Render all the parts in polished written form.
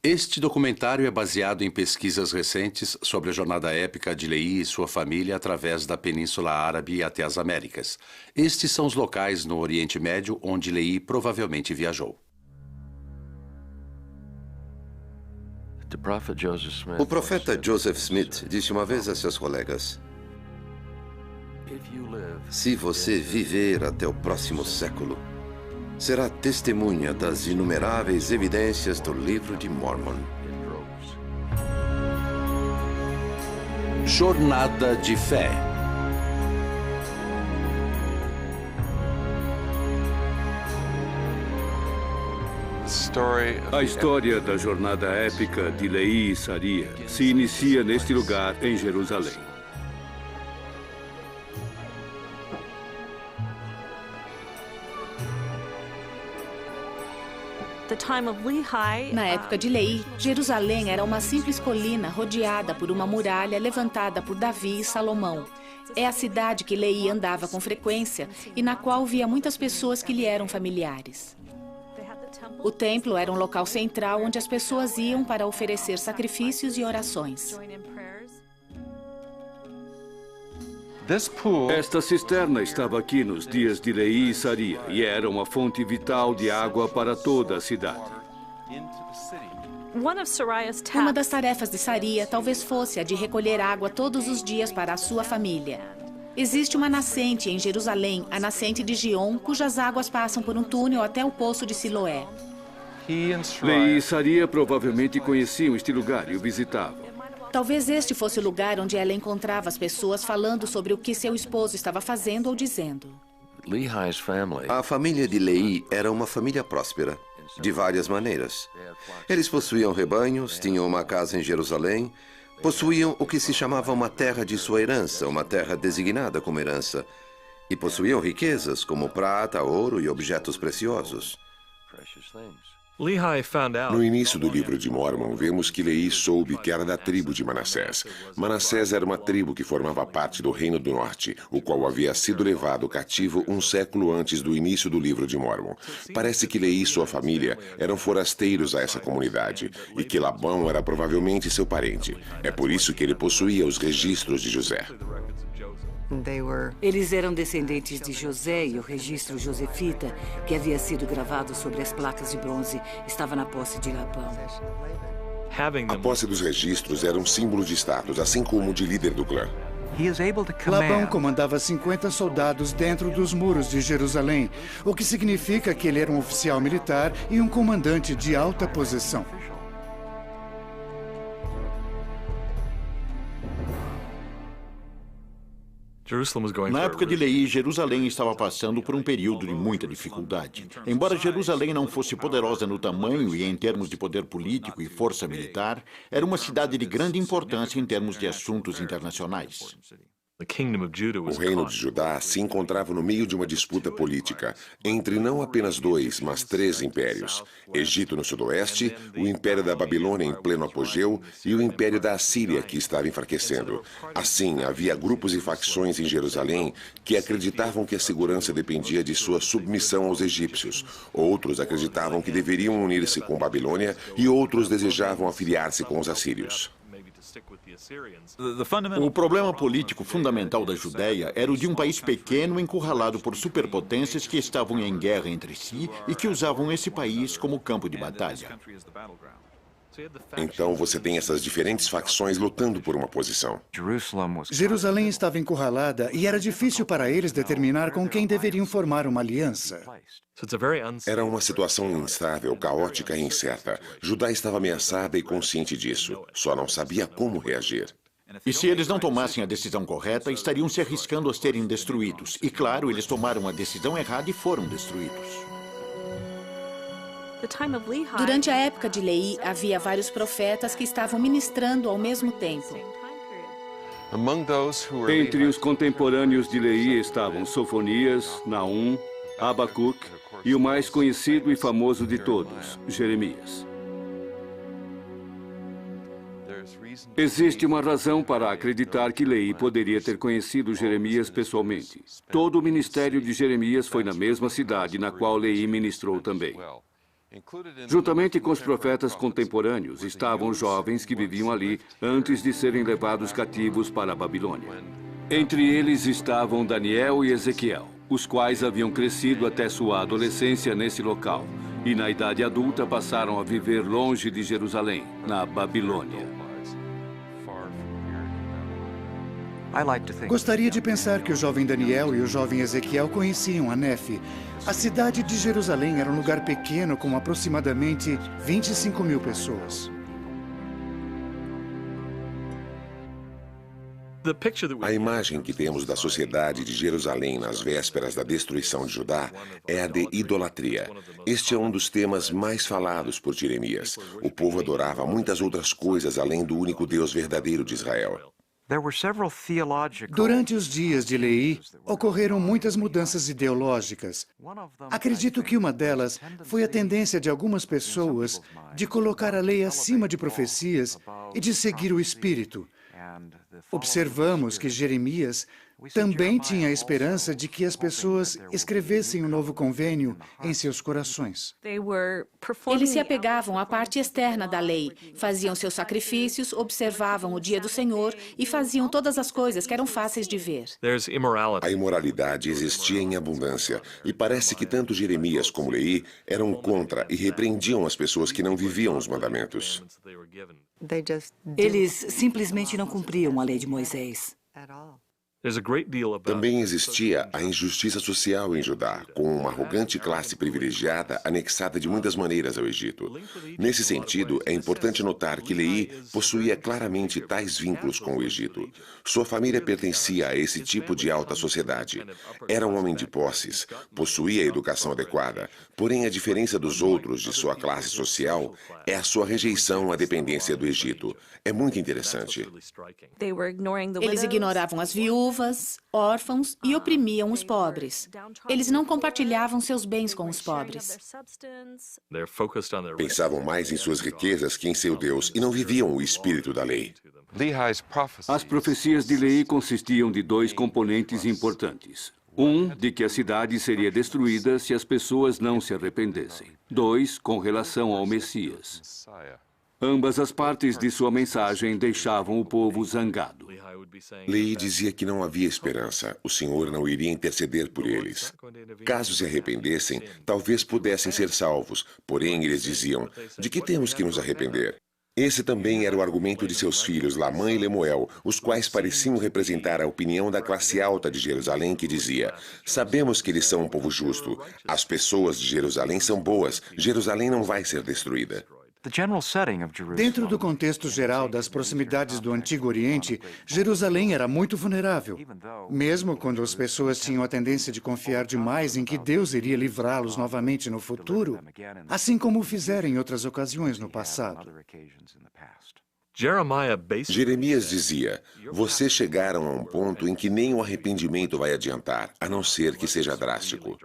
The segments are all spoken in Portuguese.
Este documentário é baseado em pesquisas recentes sobre a jornada épica de Lehi e sua família através da Península Árabe até as Américas. Estes são os locais no Oriente Médio onde Lehi provavelmente viajou. O profeta Joseph Smith disse uma vez a seus colegas: se você viver até o próximo século, será testemunha das inumeráveis evidências do Livro de Mormon. Jornada de fé. A história da jornada épica de Lehi e Saria se inicia neste lugar, em Jerusalém. Na época de Lehi, Jerusalém era uma simples colina rodeada por uma muralha levantada por Davi e Salomão. É a cidade que Lehi andava com frequência e na qual via muitas pessoas que lhe eram familiares. O templo era um local central onde as pessoas iam para oferecer sacrifícios e orações. Esta cisterna estava aqui nos dias de Lehi e Saria e era uma fonte vital de água para toda a cidade. Uma das tarefas de Saria talvez fosse a de recolher água todos os dias para a sua família. Existe uma nascente em Jerusalém, a nascente de Gion, cujas águas passam por um túnel até o poço de Siloé. Lehi e Saria provavelmente conheciam este lugar e o visitavam. Talvez este fosse o lugar onde ela encontrava as pessoas falando sobre o que seu esposo estava fazendo ou dizendo. A família de Lehi era uma família próspera, de várias maneiras. Eles possuíam rebanhos, tinham uma casa em Jerusalém, possuíam o que se chamava uma terra de sua herança, uma terra designada como herança, e possuíam riquezas como prata, ouro e objetos preciosos. No início do livro de Mormon, vemos que Lehi soube que era da tribo de Manassés. Manassés era uma tribo que formava parte do Reino do Norte, o qual havia sido levado cativo um século antes do início do livro de Mormon. Parece que Lehi e sua família eram forasteiros a essa comunidade e que Labão era provavelmente seu parente. É por isso que ele possuía os registros de José. Eles eram descendentes de José e o registro josefita, que havia sido gravado sobre as placas de bronze, estava na posse de Labão. A posse dos registros era um símbolo de status, assim como o de líder do clã. Labão comandava 50 soldados dentro dos muros de Jerusalém, o que significa que ele era um oficial militar e um comandante de alta posição. Na época de Lehi, Jerusalém estava passando por um período de muita dificuldade. Embora Jerusalém não fosse poderosa no tamanho e em termos de poder político e força militar, era uma cidade de grande importância em termos de assuntos internacionais. O reino de Judá se encontrava no meio de uma disputa política entre não apenas 2, mas 3 impérios. Egito no sudoeste, o Império da Babilônia em pleno apogeu e o Império da Assíria, que estava enfraquecendo. Assim, havia grupos e facções em Jerusalém que acreditavam que a segurança dependia de sua submissão aos egípcios. Outros acreditavam que deveriam unir-se com Babilônia e outros desejavam afiliar-se com os assírios. O problema político fundamental da Judéia era o de um país pequeno encurralado por superpotências que estavam em guerra entre si e que usavam esse país como campo de batalha. Então você tem essas diferentes facções lutando por uma posição. Jerusalém estava encurralada e era difícil para eles determinar com quem deveriam formar uma aliança. Era uma situação instável, caótica e incerta. Judá estava ameaçada e consciente disso. Só não sabia como reagir. E se eles não tomassem a decisão correta, estariam se arriscando a serem destruídos. E claro, eles tomaram a decisão errada e foram destruídos. Durante a época de Lehi, havia vários profetas que estavam ministrando ao mesmo tempo. Entre os contemporâneos de Lehi estavam Sofonias, Naum, Abacuque e o mais conhecido e famoso de todos, Jeremias. Existe uma razão para acreditar que Lehi poderia ter conhecido Jeremias pessoalmente. Todo o ministério de Jeremias foi na mesma cidade na qual Lehi ministrou também. Juntamente com os profetas contemporâneos estavam os jovens que viviam ali antes de serem levados cativos para a Babilônia. Entre eles estavam Daniel e Ezequiel, os quais haviam crescido até sua adolescência nesse local e na idade adulta passaram a viver longe de Jerusalém, na Babilônia. Gostaria de pensar que o jovem Daniel e o jovem Ezequiel conheciam a Nefe. A cidade de Jerusalém era um lugar pequeno com aproximadamente 25 mil pessoas. A imagem que temos da sociedade de Jerusalém nas vésperas da destruição de Judá é a de idolatria. Este é um dos temas mais falados por Jeremias. O povo adorava muitas outras coisas além do único Deus verdadeiro de Israel. Durante os dias de Leí, ocorreram muitas mudanças ideológicas. Acredito que uma delas foi a tendência de algumas pessoas de colocar a lei acima de profecias e de seguir o Espírito. Observamos que Jeremias também tinha a esperança de que as pessoas escrevessem um novo convênio em seus corações. Eles se apegavam à parte externa da lei, faziam seus sacrifícios, observavam o dia do Senhor e faziam todas as coisas que eram fáceis de ver. A imoralidade existia em abundância e parece que tanto Jeremias como Leí eram contra e repreendiam as pessoas que não viviam os mandamentos. Eles simplesmente não cumpriam a lei de Moisés. Também existia a injustiça social em Judá, com uma arrogante classe privilegiada anexada de muitas maneiras ao Egito. Nesse sentido, é importante notar que Leí possuía claramente tais vínculos com o Egito. Sua família pertencia a esse tipo de alta sociedade. Era um homem de posses, possuía a educação adequada, porém a diferença dos outros de sua classe social é a sua rejeição à dependência do Egito. É muito interessante. Eles ignoravam as viúvas, órfãos e oprimiam os pobres. Eles não compartilhavam seus bens com os pobres. Pensavam mais em suas riquezas que em seu Deus e não viviam o espírito da lei. As profecias de Leí consistiam de dois componentes importantes. Um, de que a cidade seria destruída se as pessoas não se arrependessem. Dois, com relação ao Messias. Ambas as partes de sua mensagem deixavam o povo zangado. Leí dizia que não havia esperança. O Senhor não iria interceder por eles. Caso se arrependessem, talvez pudessem ser salvos. Porém, eles diziam, de que temos que nos arrepender? Esse também era o argumento de seus filhos, Lamã e Lemuel, os quais pareciam representar a opinião da classe alta de Jerusalém, que dizia, sabemos que eles são um povo justo. As pessoas de Jerusalém são boas. Jerusalém não vai ser destruída. Dentro do contexto geral das proximidades do Antigo Oriente, Jerusalém era muito vulnerável. Mesmo quando as pessoas tinham a tendência de confiar demais em que Deus iria livrá-los novamente no futuro, assim como o fizeram em outras ocasiões no passado. Jeremias dizia, vocês chegaram a um ponto em que nem o arrependimento vai adiantar, a não ser que seja drástico.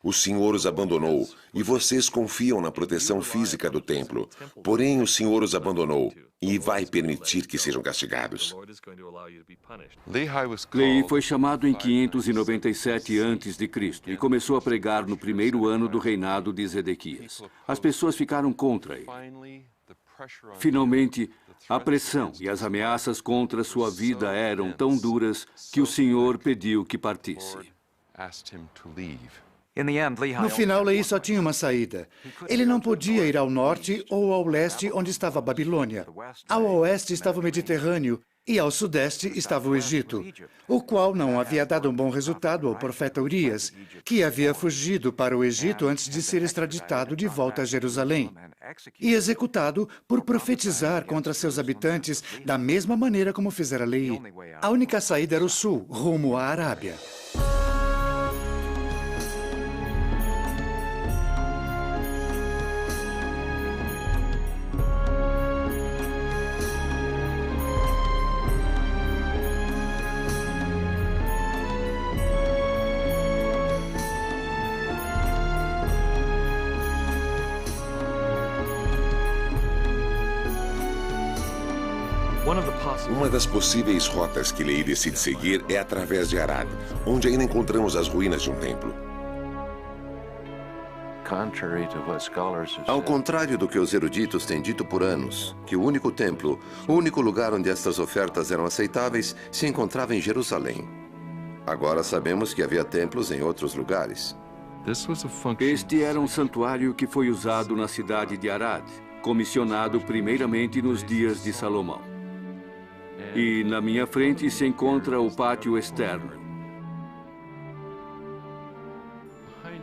O Senhor os abandonou, e vocês confiam na proteção física do templo. Porém, o Senhor os abandonou, e vai permitir que sejam castigados. Leí foi chamado em 597 a.C. e começou a pregar no primeiro ano do reinado de Zedequias. As pessoas ficaram contra ele. Finalmente, a pressão e as ameaças contra sua vida eram tão duras que o Senhor pediu que partisse. No final, Leí só tinha uma saída. Ele não podia ir ao norte ou ao leste, onde estava a Babilônia. Ao oeste estava o Mediterrâneo e ao sudeste estava o Egito, o qual não havia dado um bom resultado ao profeta Urias, que havia fugido para o Egito antes de ser extraditado de volta a Jerusalém e executado por profetizar contra seus habitantes da mesma maneira como fizera Leí. A única saída era o sul, rumo à Arábia. Uma das possíveis rotas que Leí decide seguir é através de Arad, onde ainda encontramos as ruínas de um templo. Ao contrário do que os eruditos têm dito por anos, que o único templo, o único lugar onde estas ofertas eram aceitáveis, se encontrava em Jerusalém. Agora sabemos que havia templos em outros lugares. Este era um santuário que foi usado na cidade de Arad, comissionado primeiramente nos dias de Salomão. E na minha frente se encontra o pátio externo.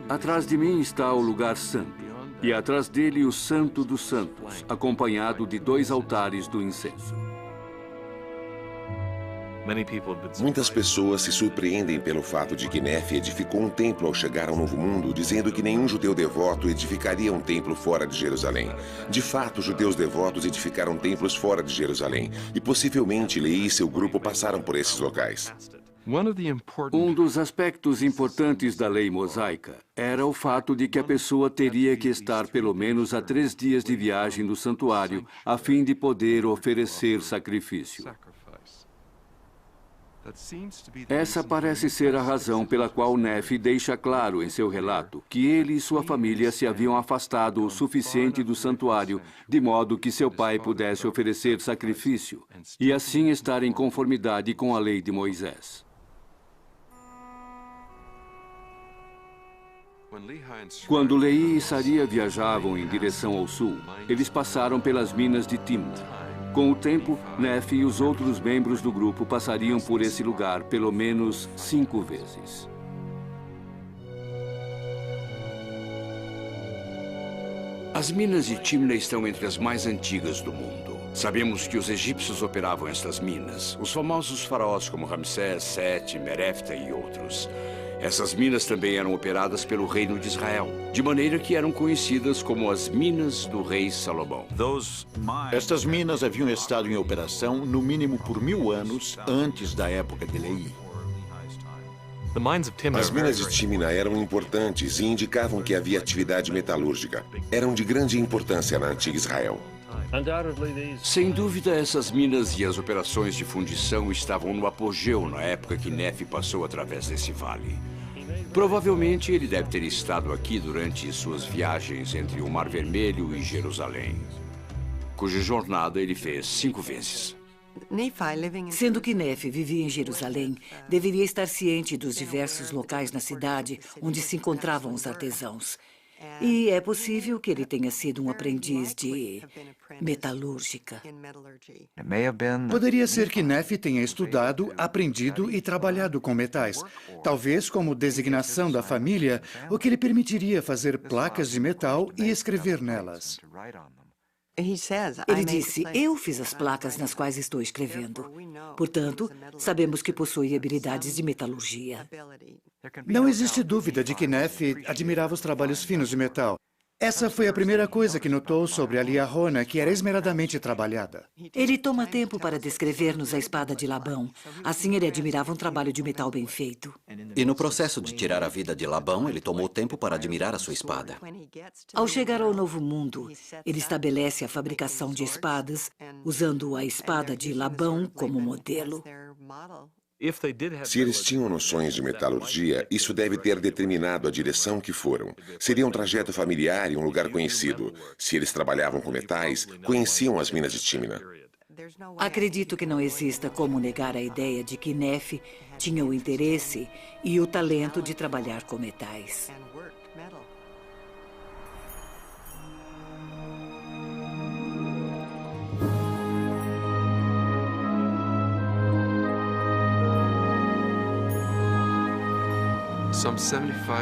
Atrás de mim está o lugar santo, e atrás dele o Santo dos Santos, acompanhado de 2 altares do incenso. Muitas pessoas se surpreendem pelo fato de que Nefe edificou um templo ao chegar ao Novo Mundo, dizendo que nenhum judeu devoto edificaria um templo fora de Jerusalém. De fato, judeus devotos edificaram templos fora de Jerusalém, e possivelmente Leí e seu grupo passaram por esses locais. Um dos aspectos importantes da lei mosaica era o fato de que a pessoa teria que estar pelo menos a 3 dias de viagem do santuário a fim de poder oferecer sacrifício. Essa parece ser a razão pela qual Nefe deixa claro em seu relato que ele e sua família se haviam afastado o suficiente do santuário de modo que seu pai pudesse oferecer sacrifício e assim estar em conformidade com a lei de Moisés. Quando Leí e Saria viajavam em direção ao sul, eles passaram pelas minas de Timna. Com o tempo, Nefe e os outros membros do grupo passariam por esse lugar pelo menos 5 vezes. As minas de Timna estão entre as mais antigas do mundo. Sabemos que os egípcios operavam estas minas, os famosos faraós como Ramsés, Sete, Merefta e outros. Essas minas também eram operadas pelo reino de Israel, de maneira que eram conhecidas como as minas do rei Salomão. Estas minas haviam estado em operação no mínimo por 1000 anos antes da época de Leí. As minas de Timna eram importantes e indicavam que havia atividade metalúrgica. Eram de grande importância na antiga Israel. Sem dúvida, essas minas e as operações de fundição estavam no apogeu na época que Nefe passou através desse vale. Provavelmente ele deve ter estado aqui durante suas viagens entre o Mar Vermelho e Jerusalém, cuja jornada ele fez 5 vezes. Sendo que Nefe vivia em Jerusalém, deveria estar ciente dos diversos locais na cidade onde se encontravam os artesãos. E é possível que ele tenha sido um aprendiz de metalúrgica. Poderia ser que Nefe tenha estudado, aprendido e trabalhado com metais. Talvez como designação da família, o que lhe permitiria fazer placas de metal e escrever nelas. Ele disse, eu fiz as placas nas quais estou escrevendo. Portanto, sabemos que possui habilidades de metalurgia. Não existe dúvida de que Nefe admirava os trabalhos finos de metal. Essa foi a primeira coisa que notou sobre a liarona, que era esmeradamente trabalhada. Ele toma tempo para descrever-nos a espada de Labão. Assim, ele admirava um trabalho de metal bem feito. E no processo de tirar a vida de Labão, ele tomou tempo para admirar a sua espada. Ao chegar ao Novo Mundo, ele estabelece a fabricação de espadas, usando a espada de Labão como modelo. Se eles tinham noções de metalurgia, isso deve ter determinado a direção que foram. Seria um trajeto familiar e um lugar conhecido. Se eles trabalhavam com metais, conheciam as minas de Timna. Acredito que não exista como negar a ideia de que Nefe tinha o interesse e o talento de trabalhar com metais.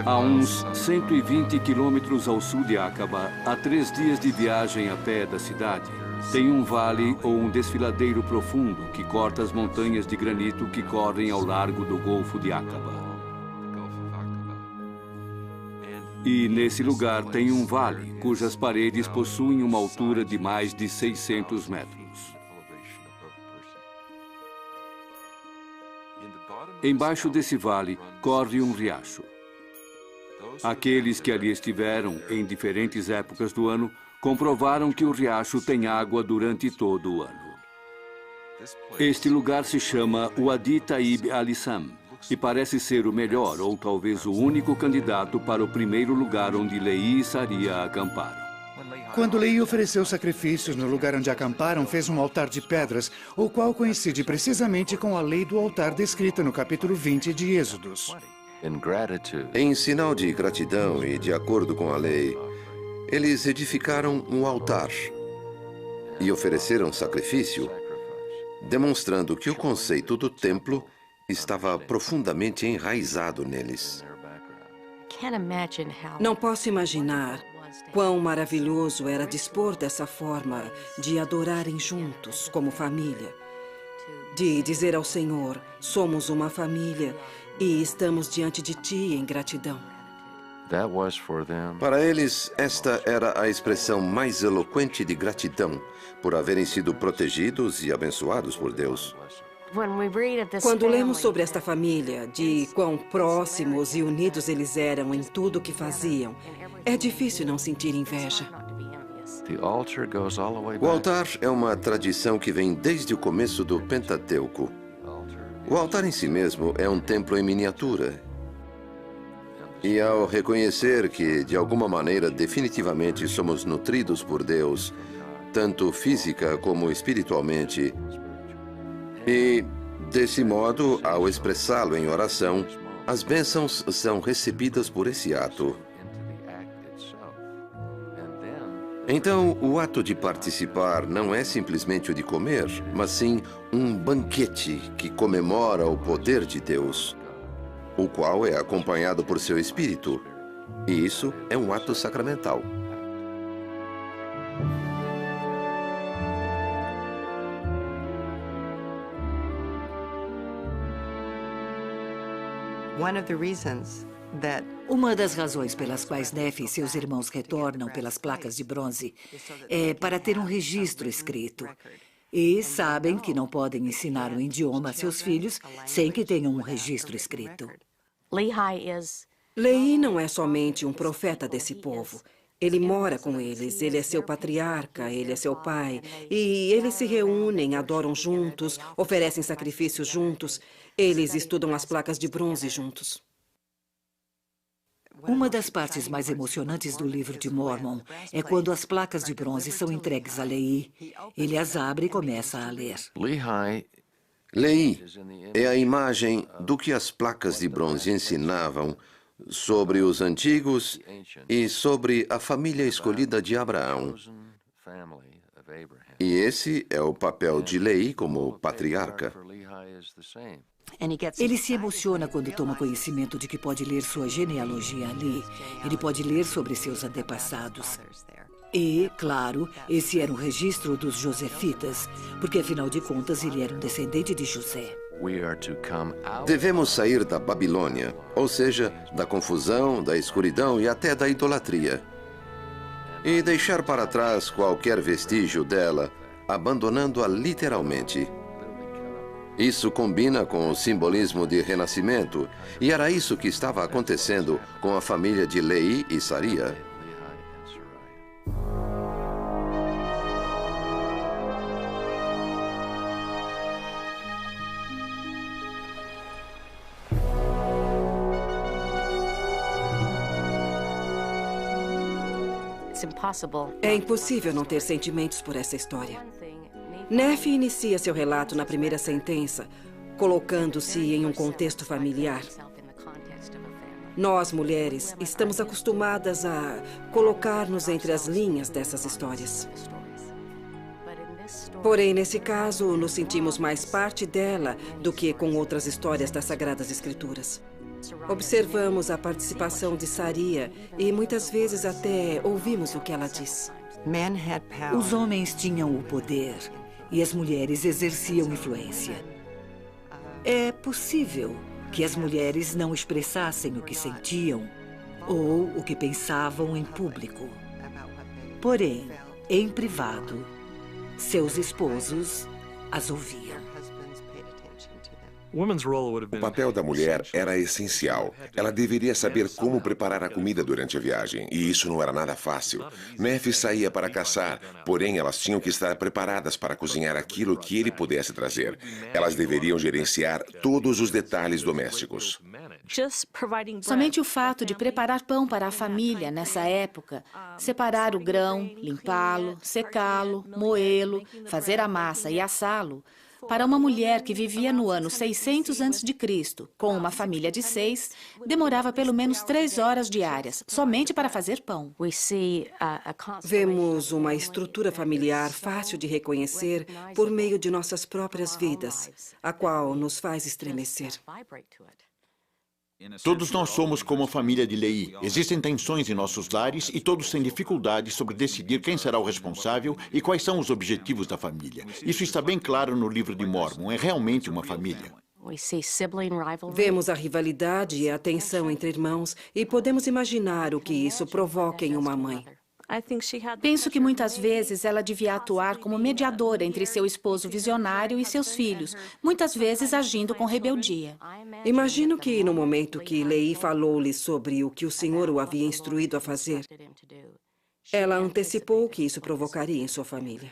A uns 120 quilômetros ao sul de Aqaba, a 3 dias de viagem a pé da cidade, tem um vale ou um desfiladeiro profundo que corta as montanhas de granito que correm ao largo do Golfo de Aqaba. E nesse lugar tem um vale cujas paredes possuem uma altura de mais de 600 metros. Embaixo desse vale corre um riacho. Aqueles que ali estiveram em diferentes épocas do ano comprovaram que o riacho tem água durante todo o ano. Este lugar se chama Wadi Taib al-Issam, e parece ser o melhor ou talvez o único candidato para o primeiro lugar onde Lehi e Saria acamparam. Quando Lehi ofereceu sacrifícios no lugar onde acamparam, fez um altar de pedras, o qual coincide precisamente com a lei do altar descrita no capítulo 20 de Êxodos. Em sinal de gratidão e de acordo com a lei, eles edificaram um altar e ofereceram sacrifício, demonstrando que o conceito do templo estava profundamente enraizado neles. Não posso imaginar quão maravilhoso era dispor dessa forma de adorarem juntos como família, de dizer ao Senhor, somos uma família e estamos diante de Ti em gratidão. Para eles, esta era a expressão mais eloquente de gratidão por haverem sido protegidos e abençoados por Deus. Quando lemos sobre esta família, de quão próximos e unidos eles eram em tudo o que faziam, é difícil não sentir inveja. O altar é uma tradição que vem desde o começo do Pentateuco. O altar em si mesmo é um templo em miniatura. E ao reconhecer que, de alguma maneira, definitivamente somos nutridos por Deus, tanto física como espiritualmente, e, desse modo, ao expressá-lo em oração, as bênçãos são recebidas por esse ato. Então, o ato de participar não é simplesmente o de comer, mas sim um banquete que comemora o poder de Deus, o qual é acompanhado por seu Espírito. E isso é um ato sacramental. Uma das razões pelas quais Nefe e seus irmãos retornam pelas placas de bronze é para ter um registro escrito. E sabem que não podem ensinar um idioma a seus filhos sem que tenham um registro escrito. Lehi não é somente um profeta desse povo. Ele mora com eles, ele é seu patriarca, ele é seu pai. E eles se reúnem, adoram juntos, oferecem sacrifícios juntos. Eles estudam as placas de bronze juntos. Uma das partes mais emocionantes do livro de Mormon é quando as placas de bronze são entregues a Lehi. Ele as abre e começa a ler. Lehi é a imagem do que as placas de bronze ensinavam sobre os antigos e sobre a família escolhida de Abraão. E esse é o papel de Lehi como patriarca. Ele se emociona quando toma conhecimento de que pode ler sua genealogia ali. Ele pode ler sobre seus antepassados. E, claro, esse era um registro dos Josefitas, porque, afinal de contas, ele era um descendente de José. Devemos sair da Babilônia, ou seja, da confusão, da escuridão e até da idolatria, e deixar para trás qualquer vestígio dela, abandonando-a literalmente. Isso combina com o simbolismo de renascimento, e era isso que estava acontecendo com a família de Lehi e Saria. É impossível não ter sentimentos por essa história. Nefe inicia seu relato na primeira sentença, colocando-se em um contexto familiar. Nós, mulheres, estamos acostumadas a colocar-nos entre as linhas dessas histórias. Porém, nesse caso, nos sentimos mais parte dela do que com outras histórias das Sagradas Escrituras. Observamos a participação de Saria e muitas vezes até ouvimos o que ela diz. Os homens tinham o poder e as mulheres exerciam influência. É possível que as mulheres não expressassem o que sentiam ou o que pensavam em público. Porém, em privado, seus esposos as ouviam. O papel da mulher era essencial. Ela deveria saber como preparar a comida durante a viagem, e isso não era nada fácil. Nefe saía para caçar, porém elas tinham que estar preparadas para cozinhar aquilo que ele pudesse trazer. Elas deveriam gerenciar todos os detalhes domésticos. Somente o fato de preparar pão para a família nessa época, separar o grão, limpá-lo, secá-lo, moê-lo, fazer a massa e assá-lo, para uma mulher que vivia no ano 600 a.C., com uma família de 6, demorava pelo menos 3 horas diárias, somente para fazer pão. Vemos uma estrutura familiar fácil de reconhecer por meio de nossas próprias vidas, a qual nos faz estremecer. Todos nós somos como a família de Leí. Existem tensões em nossos lares e todos têm dificuldades sobre decidir quem será o responsável e quais são os objetivos da família. Isso está bem claro no livro de Mórmon. É realmente uma família. Vemos a rivalidade e a tensão entre irmãos e podemos imaginar o que isso provoca em uma mãe. Penso que muitas vezes ela devia atuar como mediadora entre seu esposo visionário e seus filhos, muitas vezes agindo com rebeldia. Imagino que no momento que Leí falou-lhe sobre o que o Senhor o havia instruído a fazer, ela antecipou o que isso provocaria em sua família.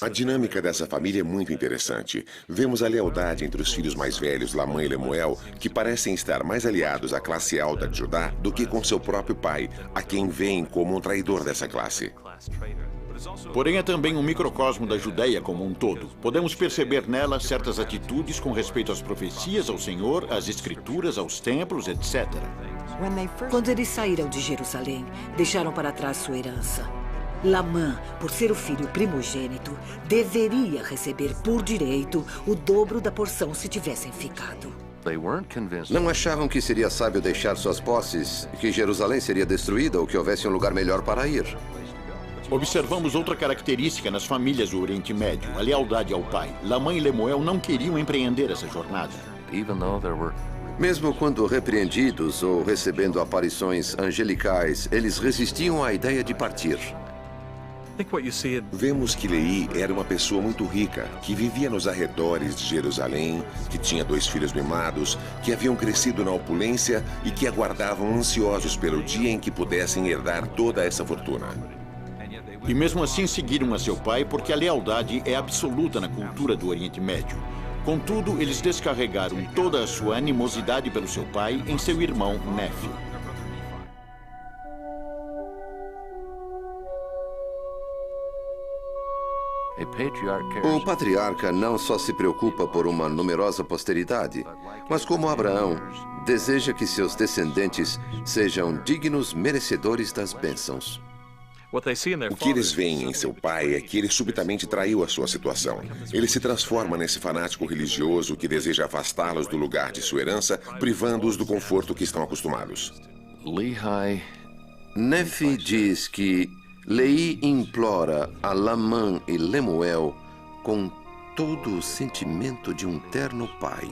A dinâmica dessa família é muito interessante. Vemos a lealdade entre os filhos mais velhos, Lamã e Lemuel, que parecem estar mais aliados à classe alta de Judá do que com seu próprio pai, a quem veem como um traidor dessa classe. Porém, é também um microcosmo da Judéia como um todo. Podemos perceber nela certas atitudes com respeito às profecias, ao Senhor, às Escrituras, aos templos, etc. Quando eles saíram de Jerusalém, deixaram para trás sua herança. Lamã, por ser o filho primogênito, deveria receber por direito o dobro da porção se tivessem ficado. Não achavam que seria sábio deixar suas posses, que Jerusalém seria destruída ou que houvesse um lugar melhor para ir. Observamos outra característica nas famílias do Oriente Médio, a lealdade ao pai. Lamã e Lemuel não queriam empreender essa jornada. Mesmo quando repreendidos ou recebendo aparições angelicais, eles resistiam à ideia de partir. Vemos que Leí era uma pessoa muito rica, que vivia nos arredores de Jerusalém, que tinha 2 filhos mimados, que haviam crescido na opulência e que aguardavam ansiosos pelo dia em que pudessem herdar toda essa fortuna. E mesmo assim seguiram a seu pai porque a lealdade é absoluta na cultura do Oriente Médio. Contudo, eles descarregaram toda a sua animosidade pelo seu pai em seu irmão Nefe. O patriarca não só se preocupa por uma numerosa posteridade, mas como Abraão, deseja que seus descendentes sejam dignos merecedores das bênçãos. O que eles veem em seu pai é que ele subitamente traiu a sua situação. Ele se transforma nesse fanático religioso que deseja afastá-los do lugar de sua herança, privando-os do conforto que estão acostumados. Nefe diz que Leí implora a Lamã e Lemuel com todo o sentimento de um terno pai.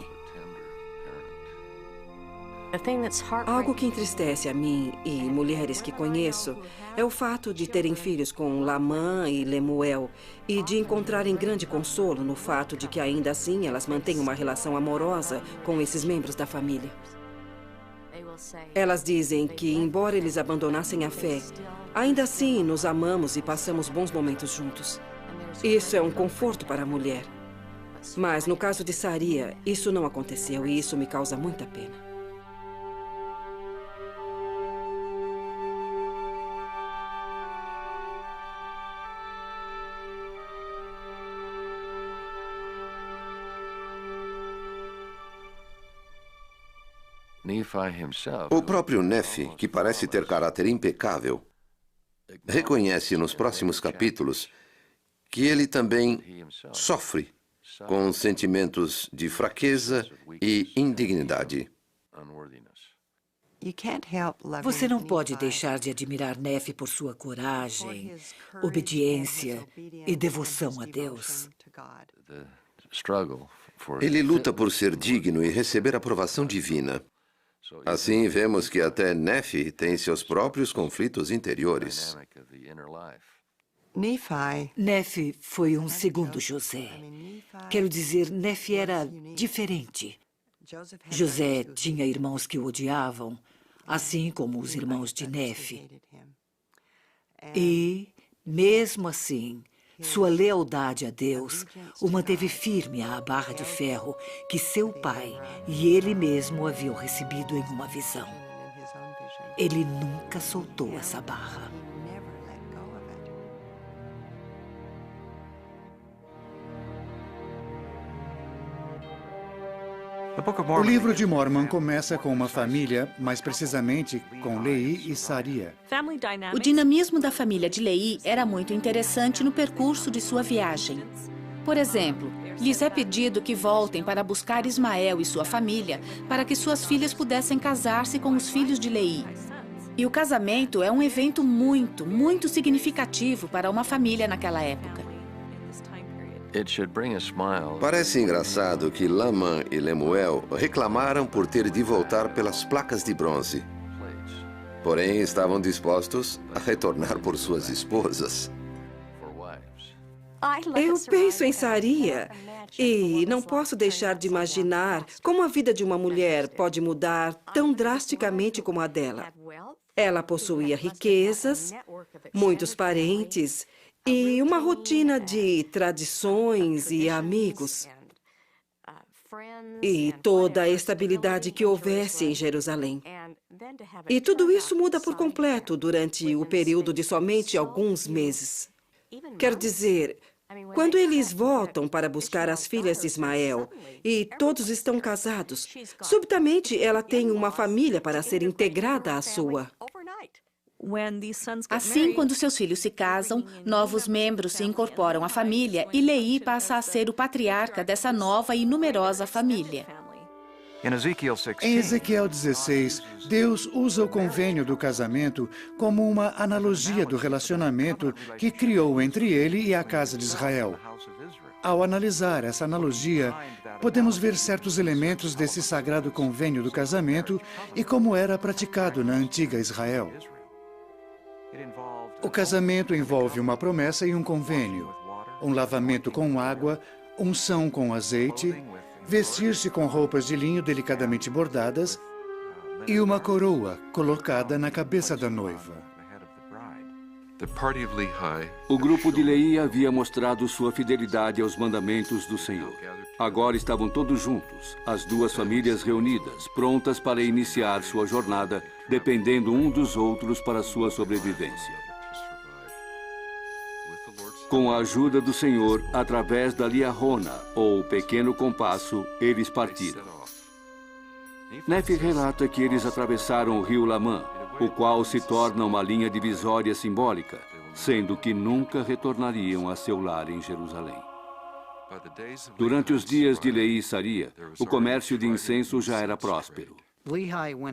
Algo que entristece a mim e mulheres que conheço é o fato de terem filhos com Lamã e Lemuel e de encontrarem grande consolo no fato de que ainda assim elas mantêm uma relação amorosa com esses membros da família. Elas dizem que, embora eles abandonassem a fé, ainda assim nos amamos e passamos bons momentos juntos. Isso é um conforto para a mulher. Mas no caso de Saria, isso não aconteceu e isso me causa muita pena. O próprio Nefe, que parece ter caráter impecável, reconhece nos próximos capítulos que ele também sofre com sentimentos de fraqueza e indignidade. Você não pode deixar de admirar Nefe por sua coragem, obediência e devoção a Deus. Ele luta por ser digno e receber aprovação divina. Assim, vemos que até Nefe tem seus próprios conflitos interiores. Nefe foi um segundo José. Quero dizer, Nefe era diferente. José tinha irmãos que o odiavam, assim como os irmãos de Nefe. E, mesmo assim, sua lealdade a Deus o manteve firme à barra de ferro que seu pai e ele mesmo haviam recebido em uma visão. Ele nunca soltou essa barra. O livro de Mormon começa com uma família, mais precisamente com Lehi e Saria. O dinamismo da família de Lehi era muito interessante no percurso de sua viagem. Por exemplo, lhes é pedido que voltem para buscar Ismael e sua família, para que suas filhas pudessem casar-se com os filhos de Lehi. E o casamento é um evento muito significativo para uma família naquela época. Parece engraçado que Laman e Lemuel reclamaram por ter de voltar pelas placas de bronze. Porém, estavam dispostos a retornar por suas esposas. Eu penso em Saria e não posso deixar de imaginar como a vida de uma mulher pode mudar tão drasticamente como a dela. Ela possuía riquezas, muitos parentes e uma rotina de tradições e amigos. E toda a estabilidade que houvesse em Jerusalém. E tudo isso muda por completo durante o período de somente alguns meses. Quer dizer, quando eles voltam para buscar as filhas de Ismael e todos estão casados, subitamente ela tem uma família para ser integrada à sua. Assim, quando seus filhos se casam, novos membros se incorporam à família e Lehi passa a ser o patriarca dessa nova e numerosa família. Em Ezequiel 16, Deus usa o convênio do casamento como uma analogia do relacionamento que criou entre ele e a casa de Israel. Ao analisar essa analogia, podemos ver certos elementos desse sagrado convênio do casamento e como era praticado na antiga Israel. O casamento envolve uma promessa e um convênio, um lavamento com água, unção com azeite, vestir-se com roupas de linho delicadamente bordadas e uma coroa colocada na cabeça da noiva. O grupo de Lehi havia mostrado sua fidelidade aos mandamentos do Senhor. Agora estavam todos juntos, as duas famílias reunidas, prontas para iniciar sua jornada, dependendo um dos outros para sua sobrevivência. Com a ajuda do Senhor, através da liahona, ou pequeno compasso, eles partiram. Nefe relata que eles atravessaram o rio Lamã, o qual se torna uma linha divisória simbólica, sendo que nunca retornariam a seu lar em Jerusalém. Durante os dias de Lehi e Saria, o comércio de incenso já era próspero.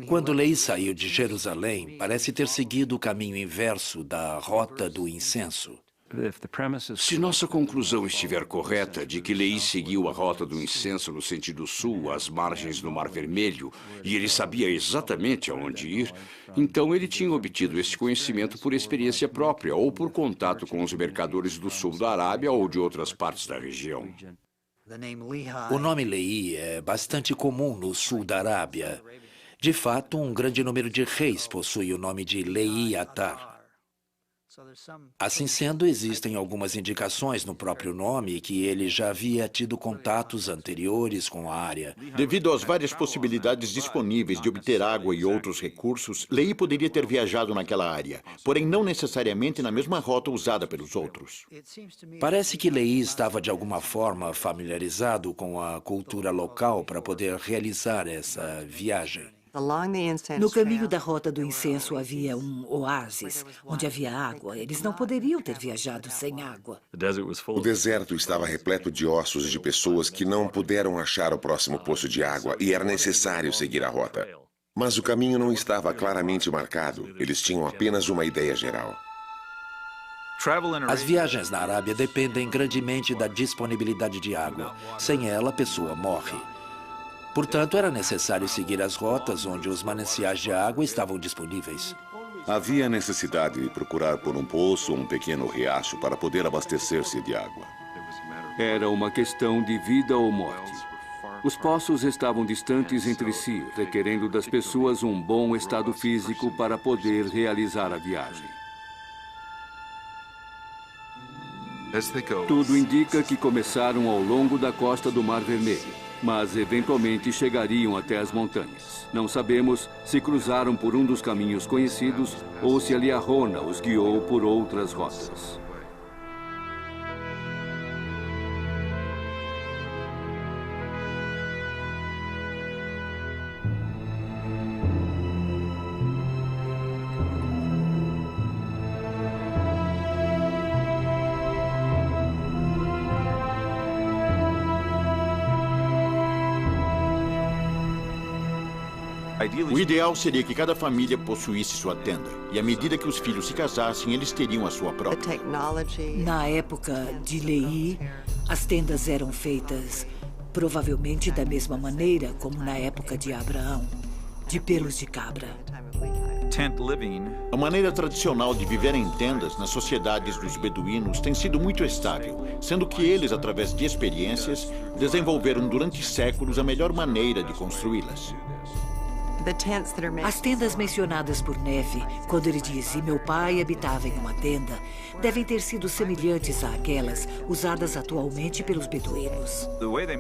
Quando Lehi saiu de Jerusalém, parece ter seguido o caminho inverso da rota do incenso. Se nossa conclusão estiver correta de que Lehi seguiu a rota do incenso no sentido sul, às margens do Mar Vermelho, e ele sabia exatamente aonde ir, então ele tinha obtido este conhecimento por experiência própria ou por contato com os mercadores do sul da Arábia ou de outras partes da região. O nome Lehi é bastante comum no sul da Arábia. De fato, um grande número de reis possui o nome de Lehi Atar. Assim sendo, existem algumas indicações no próprio nome que ele já havia tido contatos anteriores com a área. Devido às várias possibilidades disponíveis de obter água e outros recursos, Lehi poderia ter viajado naquela área, porém não necessariamente na mesma rota usada pelos outros. Parece que Lehi estava de alguma forma familiarizado com a cultura local para poder realizar essa viagem. No caminho da rota do incenso havia um oásis, onde havia água. Eles não poderiam ter viajado sem água. O deserto estava repleto de ossos de pessoas que não puderam achar o próximo poço de água e era necessário seguir a rota. Mas o caminho não estava claramente marcado. Eles tinham apenas uma ideia geral. As viagens na Arábia dependem grandemente da disponibilidade de água. Sem ela, a pessoa morre. Portanto, era necessário seguir as rotas onde os mananciais de água estavam disponíveis. Havia necessidade de procurar por um poço ou um pequeno riacho para poder abastecer-se de água. Era uma questão de vida ou morte. Os poços estavam distantes entre si, requerendo das pessoas um bom estado físico para poder realizar a viagem. Tudo indica que começaram ao longo da costa do Mar Vermelho, mas eventualmente chegariam até as montanhas. Não sabemos se cruzaram por um dos caminhos conhecidos ou se a Liahona os guiou por outras rotas. O ideal seria que cada família possuísse sua tenda. E à medida que os filhos se casassem, eles teriam a sua própria. Na época de Lehi, as tendas eram feitas provavelmente da mesma maneira como na época de Abraão, de pelos de cabra. A maneira tradicional de viver em tendas nas sociedades dos beduínos tem sido muito estável, sendo que eles, através de experiências, desenvolveram durante séculos a melhor maneira de construí-las. As tendas mencionadas por Nefe, quando ele diz, e meu pai habitava em uma tenda, devem ter sido semelhantes àquelas usadas atualmente pelos beduínos.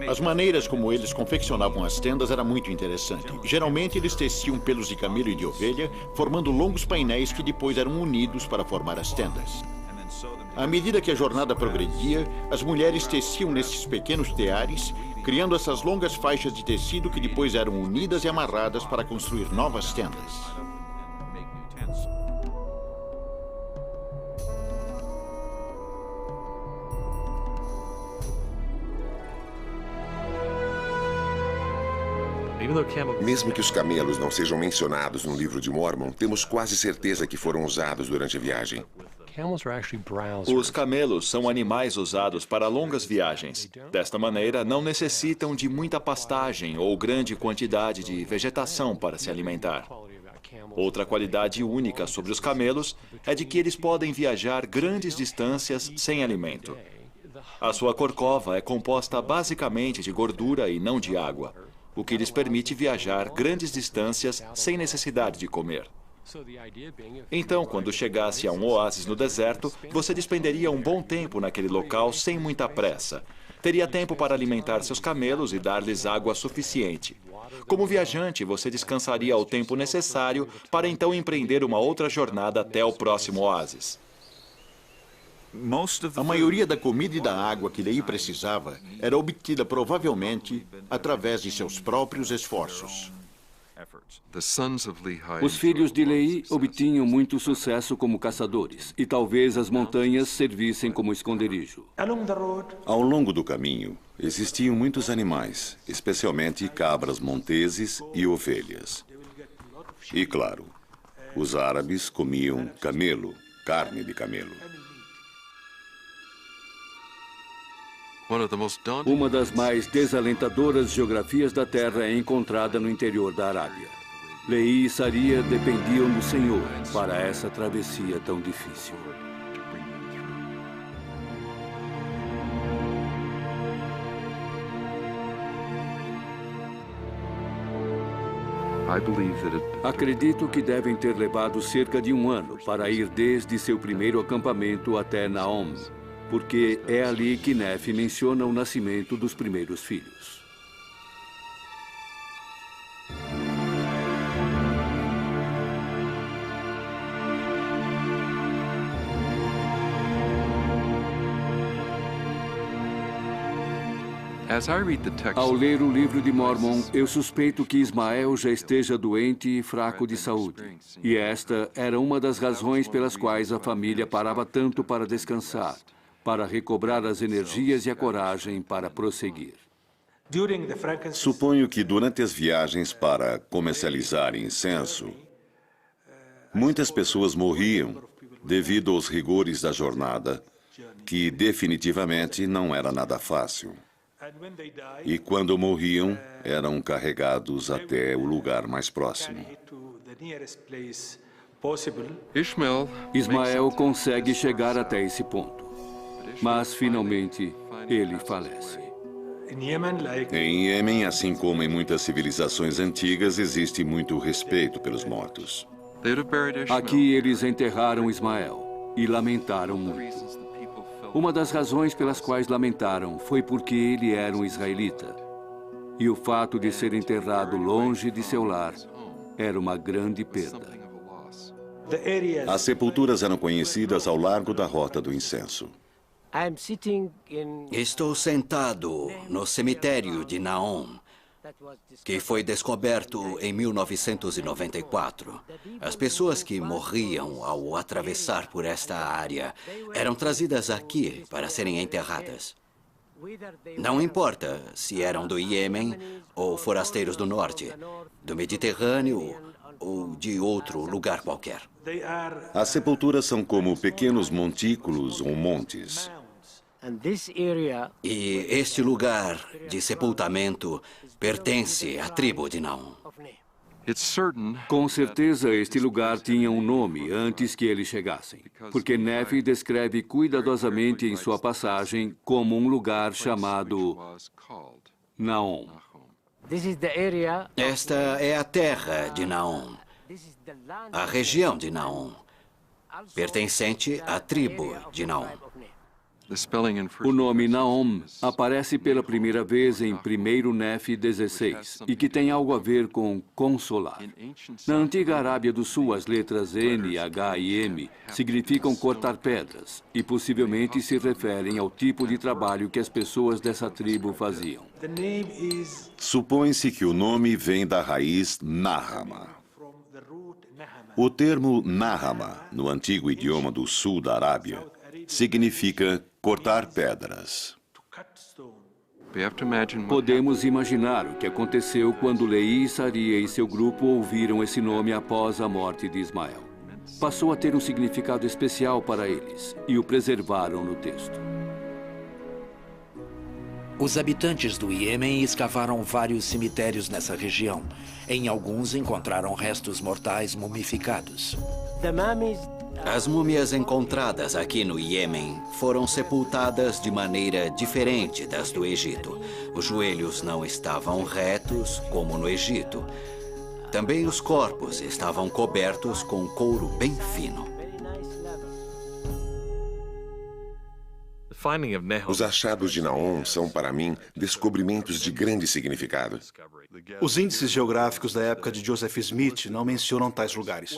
As maneiras como eles confeccionavam as tendas era muito interessante. Geralmente eles teciam pelos de camelo e de ovelha, formando longos painéis que depois eram unidos para formar as tendas. À medida que a jornada progredia, as mulheres teciam nesses pequenos teares, criando essas longas faixas de tecido que depois eram unidas e amarradas para construir novas tendas. Mesmo que os camelos não sejam mencionados no livro de Mórmon, temos quase certeza que foram usados durante a viagem. Os camelos são animais usados para longas viagens. Desta maneira, não necessitam de muita pastagem ou grande quantidade de vegetação para se alimentar. Outra qualidade única sobre os camelos é de que eles podem viajar grandes distâncias sem alimento. A sua corcova é composta basicamente de gordura e não de água, o que lhes permite viajar grandes distâncias sem necessidade de comer. Então, quando chegasse a um oásis no deserto, você despenderia um bom tempo naquele local sem muita pressa. Teria tempo para alimentar seus camelos e dar-lhes água suficiente. Como viajante, você descansaria o tempo necessário para então empreender uma outra jornada até o próximo oásis. A maioria da comida e da água que Lehi precisava era obtida provavelmente através de seus próprios esforços. Os filhos de Lehi obtinham muito sucesso como caçadores, e talvez as montanhas servissem como esconderijo. Ao longo do caminho, existiam muitos animais, especialmente cabras monteses e ovelhas. E, claro, os árabes comiam camelo, carne de camelo. Uma das mais desalentadoras geografias da Terra é encontrada no interior da Arábia. Lehi e Saria dependiam do Senhor para essa travessia tão difícil. Acredito que devem ter levado cerca de um ano para ir desde seu primeiro acampamento até Naom, porque é ali que Nefe menciona o nascimento dos primeiros filhos. Ao ler o livro de Mórmon, eu suspeito que Ismael já esteja doente e fraco de saúde. E esta era uma das razões pelas quais a família parava tanto para descansar, para recobrar as energias e a coragem para prosseguir. Suponho que durante as viagens para comercializar incenso, muitas pessoas morriam devido aos rigores da jornada, que definitivamente não era nada fácil. E quando morriam, eram carregados até o lugar mais próximo. Ismael consegue chegar até esse ponto, mas finalmente ele falece. Em Iêmen, assim como em muitas civilizações antigas, existe muito respeito pelos mortos. Aqui eles enterraram Ismael e lamentaram muito. Uma das razões pelas quais lamentaram foi porque ele era um israelita. E o fato de ser enterrado longe de seu lar era uma grande perda. As sepulturas eram conhecidas ao largo da Rota do Incenso. Estou sentado no cemitério de Naom, que foi descoberto em 1994. As pessoas que morriam ao atravessar por esta área eram trazidas aqui para serem enterradas. Não importa se eram do Iêmen ou forasteiros do norte, do Mediterrâneo ou de outro lugar qualquer. As sepulturas são como pequenos montículos ou montes. E este lugar de sepultamento pertence à tribo de Naom. Com certeza, este lugar tinha um nome antes que eles chegassem, porque Nefi descreve cuidadosamente em sua passagem como um lugar chamado Naom. Esta é a terra de Naom, a região de Naom, pertencente à tribo de Naom. O nome Naom aparece pela primeira vez em 1 Nefi 16 e que tem algo a ver com consolar. Na antiga Arábia do Sul, as letras N, H e M significam cortar pedras e possivelmente se referem ao tipo de trabalho que as pessoas dessa tribo faziam. Supõe-se que o nome vem da raiz Nahama. O termo Nahama, no antigo idioma do sul da Arábia, significa cortar pedras. Podemos imaginar o que aconteceu quando Leí, Saria e seu grupo ouviram esse nome após a morte de Ismael. Passou a ter um significado especial para eles e o preservaram no texto. Os habitantes do Iêmen escavaram vários cemitérios nessa região. Em alguns encontraram restos mortais mumificados. As múmias encontradas aqui no Iêmen foram sepultadas de maneira diferente das do Egito. Os joelhos não estavam retos, como no Egito. Também os corpos estavam cobertos com couro bem fino. Os achados de Naom são, para mim, descobrimentos de grande significado. Os índices geográficos da época de Joseph Smith não mencionam tais lugares.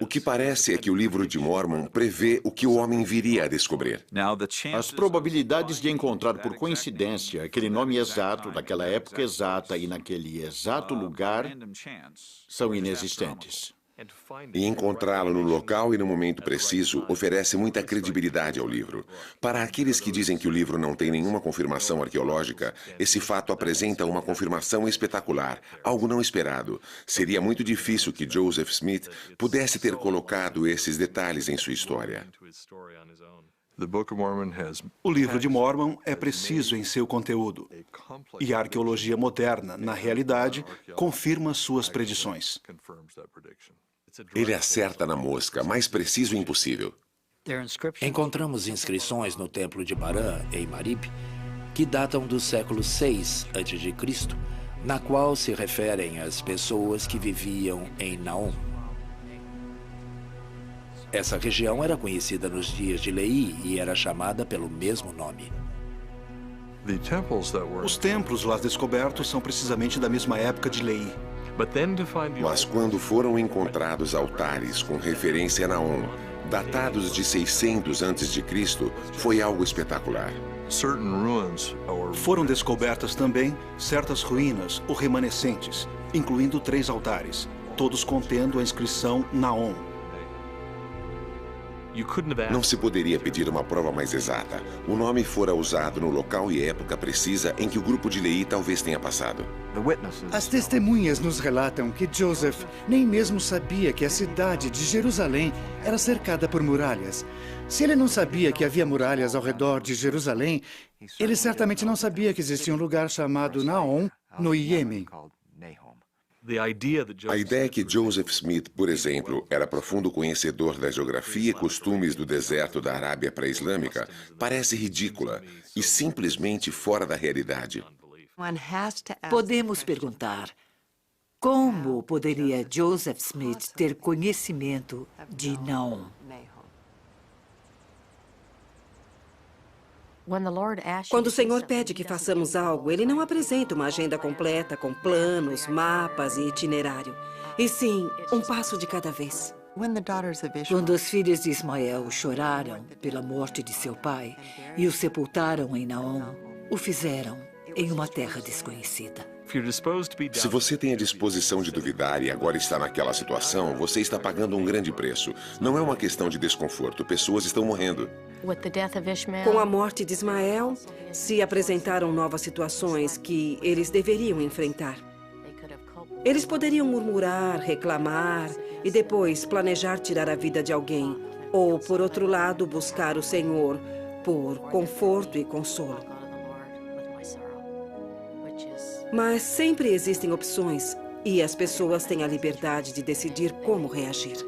O que parece é que o livro de Mormon prevê o que o homem viria a descobrir. As probabilidades de encontrar por coincidência aquele nome exato, daquela época exata e naquele exato lugar são inexistentes. E encontrá-lo no local e no momento preciso oferece muita credibilidade ao livro. Para aqueles que dizem que o livro não tem nenhuma confirmação arqueológica, esse fato apresenta uma confirmação espetacular, algo não esperado. Seria muito difícil que Joseph Smith pudesse ter colocado esses detalhes em sua história. O livro de Mormon é preciso em seu conteúdo. E a arqueologia moderna, na realidade, confirma suas predições. Ele acerta na mosca, mais preciso impossível. Encontramos inscrições no templo de Barã, em Marib, que datam do século VI a.C., na qual se referem às pessoas que viviam em Naom. Essa região era conhecida nos dias de Leí e era chamada pelo mesmo nome. Os templos lá descobertos são precisamente da mesma época de Leí. Mas quando foram encontrados altares com referência a Naom, datados de 600 a.C., foi algo espetacular. Foram descobertas também certas ruínas ou remanescentes, incluindo 3 altares, todos contendo a inscrição Naom. Não se poderia pedir uma prova mais exata. O nome fora usado no local e época precisa em que o grupo de Leí talvez tenha passado. As testemunhas nos relatam que Joseph nem mesmo sabia que a cidade de Jerusalém era cercada por muralhas. Se ele não sabia que havia muralhas ao redor de Jerusalém, ele certamente não sabia que existia um lugar chamado Naom, no Iêmen. A ideia que Joseph Smith, por exemplo, era profundo conhecedor da geografia e costumes do deserto da Arábia pré-islâmica parece ridícula e simplesmente fora da realidade. Podemos perguntar, como poderia Joseph Smith ter conhecimento de Naom? Quando o Senhor pede que façamos algo, Ele não apresenta uma agenda completa com planos, mapas e itinerário. E sim, um passo de cada vez. Quando as filhas de Ismael choraram pela morte de seu pai e o sepultaram em Naom, o fizeram em uma terra desconhecida. Se você tem a disposição de duvidar e agora está naquela situação, você está pagando um grande preço. Não é uma questão de desconforto, pessoas estão morrendo. Com a morte de Ismael, se apresentaram novas situações que eles deveriam enfrentar. Eles poderiam murmurar, reclamar e depois planejar tirar a vida de alguém. Ou, por outro lado, buscar o Senhor por conforto e consolo. Mas sempre existem opções e as pessoas têm a liberdade de decidir como reagir.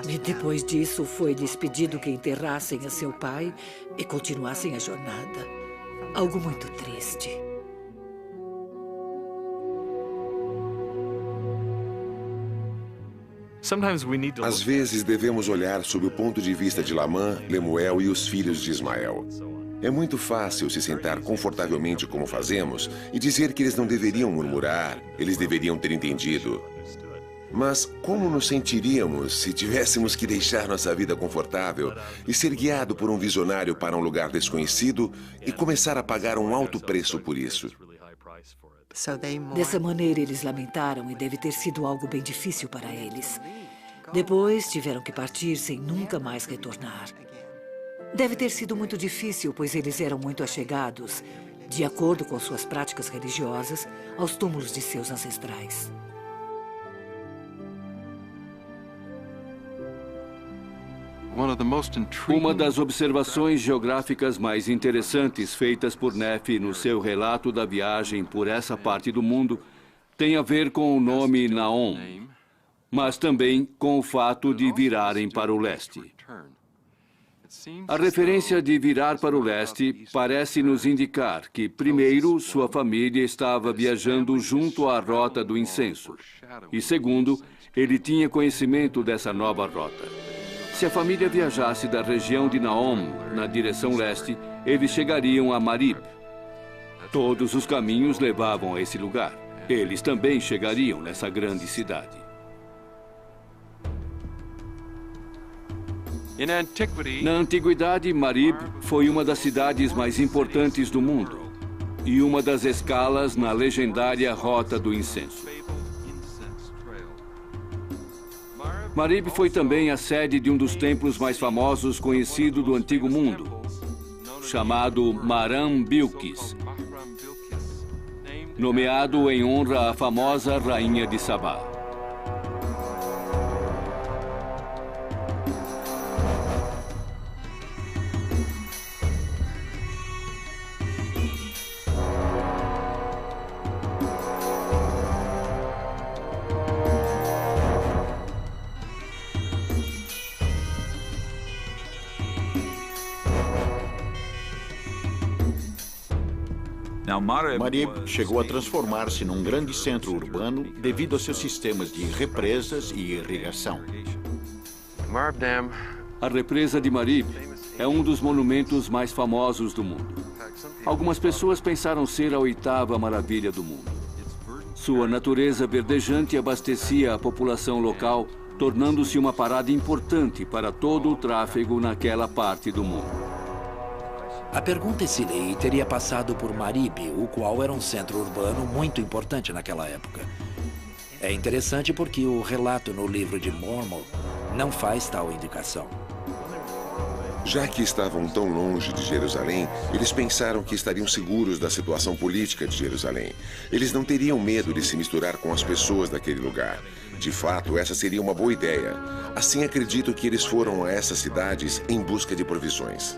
E depois disso, foi-lhes pedido que enterrassem a seu pai e continuassem a jornada. Algo muito triste. Às vezes devemos olhar sob o ponto de vista de Lamã, Lemuel e os filhos de Ismael. É muito fácil se sentar confortavelmente como fazemos e dizer que eles não deveriam murmurar, eles deveriam ter entendido. Mas como nos sentiríamos se tivéssemos que deixar nossa vida confortável e ser guiado por um visionário para um lugar desconhecido e começar a pagar um alto preço por isso? Dessa maneira, eles lamentaram e deve ter sido algo bem difícil para eles. Depois, tiveram que partir sem nunca mais retornar. Deve ter sido muito difícil, pois eles eram muito achegados, de acordo com suas práticas religiosas, aos túmulos de seus ancestrais. Uma das observações geográficas mais interessantes feitas por Neff no seu relato da viagem por essa parte do mundo tem a ver com o nome Naom, mas também com o fato de virarem para o leste. A referência de virar para o leste parece nos indicar que, primeiro, sua família estava viajando junto à rota do incenso, e, segundo, ele tinha conhecimento dessa nova rota. Se a família viajasse da região de Naom na direção leste, eles chegariam a Marib. Todos os caminhos levavam a esse lugar. Eles também chegariam nessa grande cidade. Na antiguidade, Marib foi uma das cidades mais importantes do mundo e uma das escalas na legendária Rota do Incenso. Marib foi também a sede de um dos templos mais famosos conhecido do Antigo Mundo, chamado Maram Bilquis, nomeado em honra à famosa rainha de Sabá. Marib chegou a transformar-se num grande centro urbano devido a seus sistemas de represas e irrigação. A represa de Marib é um dos monumentos mais famosos do mundo. Algumas pessoas pensaram ser a 8ª maravilha do mundo. Sua natureza verdejante abastecia a população local, tornando-se uma parada importante para todo o tráfego naquela parte do mundo. A pergunta é se Lehi teria passado por Marib, o qual era um centro urbano muito importante naquela época. É interessante porque o relato no livro de Mormon não faz tal indicação. Já que estavam tão longe de Jerusalém, eles pensaram que estariam seguros da situação política de Jerusalém. Eles não teriam medo de se misturar com as pessoas daquele lugar. De fato, essa seria uma boa ideia. Assim, acredito que eles foram a essas cidades em busca de provisões.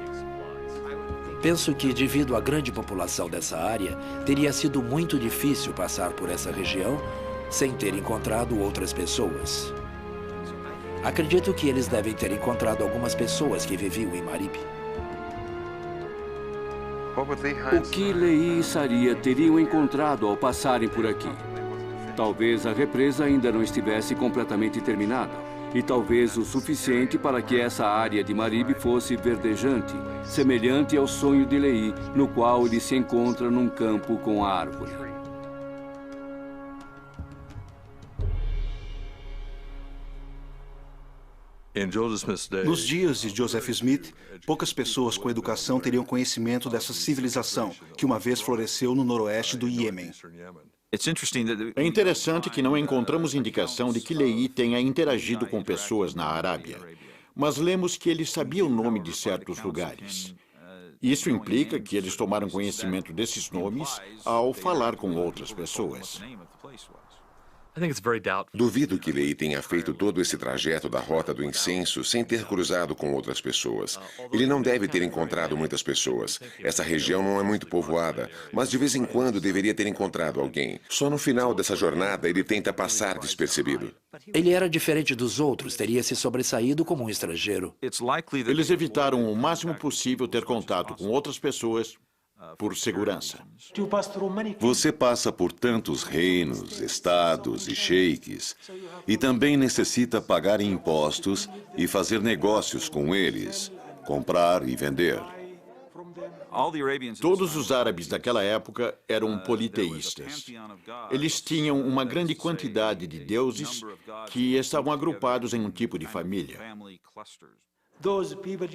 Penso que, devido à grande população dessa área, teria sido muito difícil passar por essa região sem ter encontrado outras pessoas. Acredito que eles devem ter encontrado algumas pessoas que viviam em Marib. O que Lehi e Saria teriam encontrado ao passarem por aqui? Talvez a represa ainda não estivesse completamente terminada, e talvez o suficiente para que essa área de Marib fosse verdejante, semelhante ao sonho de Lehi, no qual ele se encontra num campo com a árvore. Nos dias de Joseph Smith, poucas pessoas com educação teriam conhecimento dessa civilização que uma vez floresceu no noroeste do Iêmen. É interessante que não encontramos indicação de que Lehi tenha interagido com pessoas na Arábia, mas lemos que ele sabia o nome de certos lugares. Isso implica que eles tomaram conhecimento desses nomes ao falar com outras pessoas. Duvido que Lehi tenha feito todo esse trajeto da Rota do Incenso sem ter cruzado com outras pessoas. Ele não deve ter encontrado muitas pessoas. Essa região não é muito povoada, mas de vez em quando deveria ter encontrado alguém. Só no final dessa jornada ele tenta passar despercebido. Ele era diferente dos outros, teria se sobressaído como um estrangeiro. Eles evitaram o máximo possível ter contato com outras pessoas por segurança. Você passa por tantos reinos, estados e sheiks, e também necessita pagar impostos e fazer negócios com eles, comprar e vender. Todos os árabes daquela época eram politeístas. Eles tinham uma grande quantidade de deuses que estavam agrupados em um tipo de família.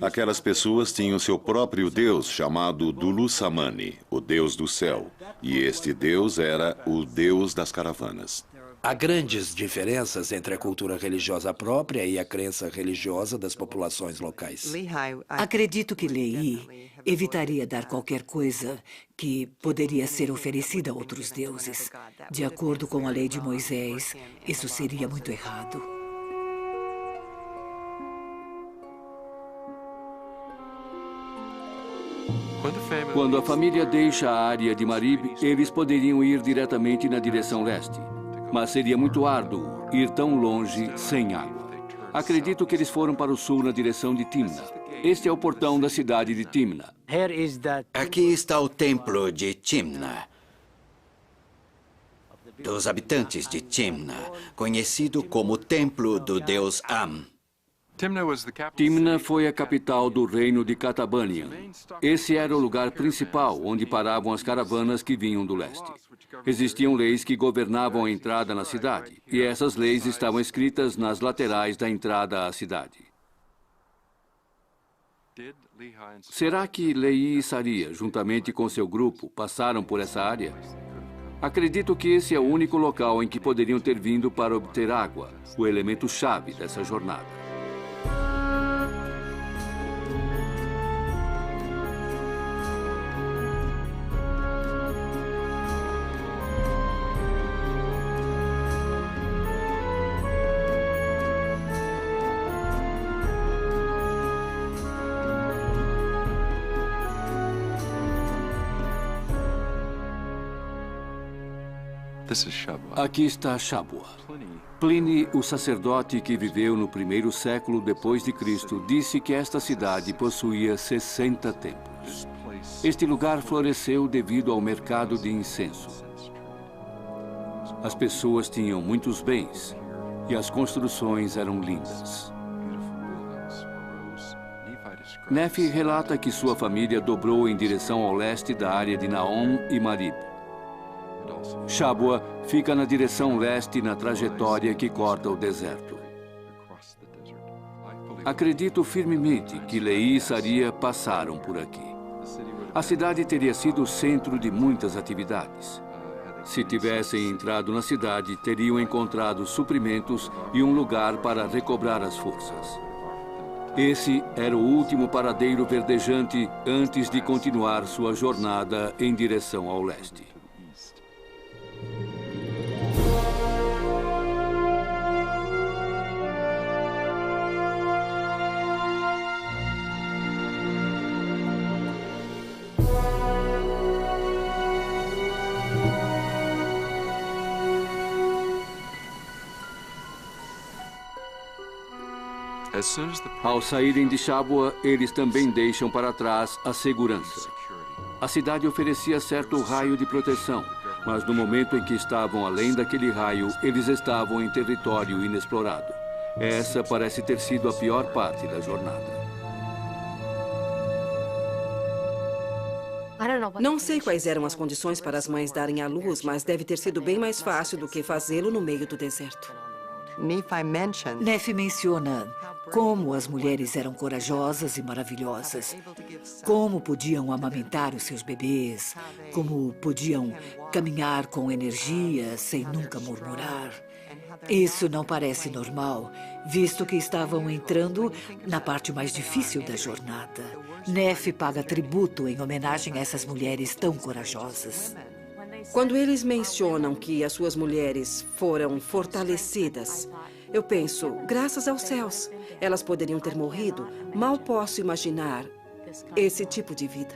Aquelas pessoas tinham seu próprio deus chamado Dulu Samani, o deus do céu, e este deus era o deus das caravanas. Há grandes diferenças entre a cultura religiosa própria e a crença religiosa das populações locais. Acredito que Lehi evitaria dar qualquer coisa que poderia ser oferecida a outros deuses. De acordo com a lei de Moisés, isso seria muito errado. Quando a família deixa a área de Marib, eles poderiam ir diretamente na direção leste. Mas seria muito árduo ir tão longe sem água. Acredito que eles foram para o sul na direção de Timna. Este é o portão da cidade de Timna. Aqui está o templo de Timna, dos habitantes de Timna, conhecido como Templo do Deus Am. Timna foi a capital do reino de Catabanian. Esse era o lugar principal onde paravam as caravanas que vinham do leste. Existiam leis que governavam a entrada na cidade, e essas leis estavam escritas nas laterais da entrada à cidade. Será que Lehi e Saria, juntamente com seu grupo, passaram por essa área? Acredito que esse é o único local em que poderiam ter vindo para obter água, o elemento-chave dessa jornada. Aqui está Shabwa. Pliny, o sacerdote que viveu no primeiro século depois de Cristo, disse que esta cidade possuía 60 templos. Este lugar floresceu devido ao mercado de incenso. As pessoas tinham muitos bens e as construções eram lindas. Nefi relata que sua família dobrou em direção ao leste da área de Naom e Marib. Shabwa fica na direção leste na trajetória que corta o deserto. Acredito firmemente que Lehi e Saria passaram por aqui. A cidade teria sido o centro de muitas atividades. Se tivessem entrado na cidade, teriam encontrado suprimentos e um lugar para recobrar as forças. Esse era o último paradeiro verdejante antes de continuar sua jornada em direção ao leste. Ao saírem de Shabwa, eles também deixam para trás a segurança. A cidade oferecia certo raio de proteção, mas no momento em que estavam além daquele raio, eles estavam em território inexplorado. Essa parece ter sido a pior parte da jornada. Não sei quais eram as condições para as mães darem à luz, mas deve ter sido bem mais fácil do que fazê-lo no meio do deserto. Nefi menciona como as mulheres eram corajosas e maravilhosas, como podiam amamentar os seus bebês, como podiam caminhar com energia sem nunca murmurar. Isso não parece normal, visto que estavam entrando na parte mais difícil da jornada. Nefi paga tributo em homenagem a essas mulheres tão corajosas. Quando eles mencionam que as suas mulheres foram fortalecidas, eu penso, graças aos céus, elas poderiam ter morrido. Mal posso imaginar esse tipo de vida.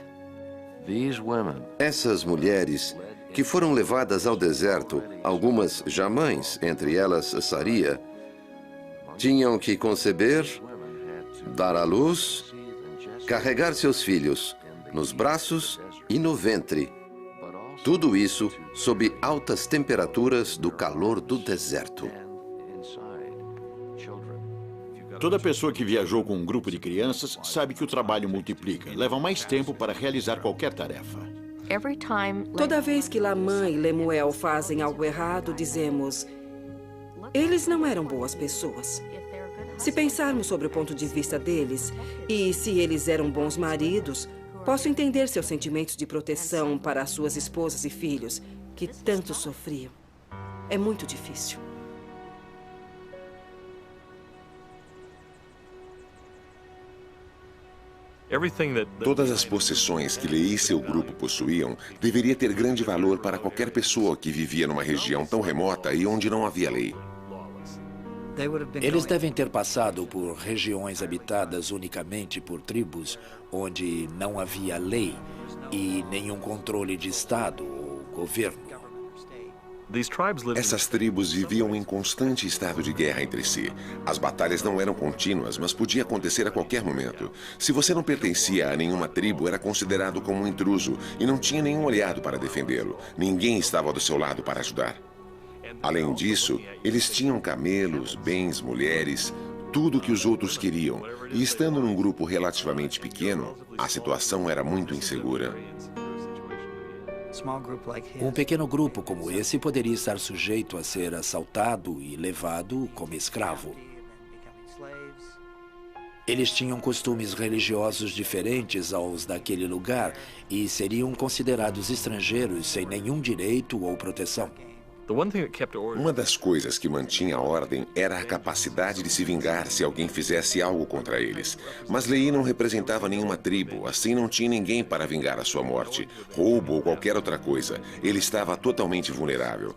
Essas mulheres que foram levadas ao deserto, algumas já mães, entre elas Saria, tinham que conceber, dar à luz, carregar seus filhos nos braços e no ventre. Tudo isso sob altas temperaturas do calor do deserto. Toda pessoa que viajou com um grupo de crianças sabe que o trabalho multiplica. Leva mais tempo para realizar qualquer tarefa. Toda vez que Lamã e Lemuel fazem algo errado, dizemos, eles não eram boas pessoas. Se pensarmos sobre o ponto de vista deles, e se eles eram bons maridos, posso entender seus sentimentos de proteção para as suas esposas e filhos, que tanto sofriam. É muito difícil. Todas as possessões que Leí e seu grupo possuíam deveria ter grande valor para qualquer pessoa que vivia numa região tão remota e onde não havia lei. Eles devem ter passado por regiões habitadas unicamente por tribos onde não havia lei e nenhum controle de Estado ou governo. Essas tribos viviam em constante estado de guerra entre si. As batalhas não eram contínuas, mas podia acontecer a qualquer momento. Se você não pertencia a nenhuma tribo, era considerado como um intruso e não tinha nenhum aliado para defendê-lo. Ninguém estava do seu lado para ajudar. Além disso, eles tinham camelos, bens, mulheres, tudo o que os outros queriam. E estando num grupo relativamente pequeno, a situação era muito insegura. Um pequeno grupo como esse poderia estar sujeito a ser assaltado e levado como escravo. Eles tinham costumes religiosos diferentes aos daquele lugar e seriam considerados estrangeiros sem nenhum direito ou proteção. Uma das coisas que mantinha a ordem era a capacidade de se vingar se alguém fizesse algo contra eles. Mas Leí não representava nenhuma tribo, assim não tinha ninguém para vingar a sua morte, roubo ou qualquer outra coisa. Ele estava totalmente vulnerável.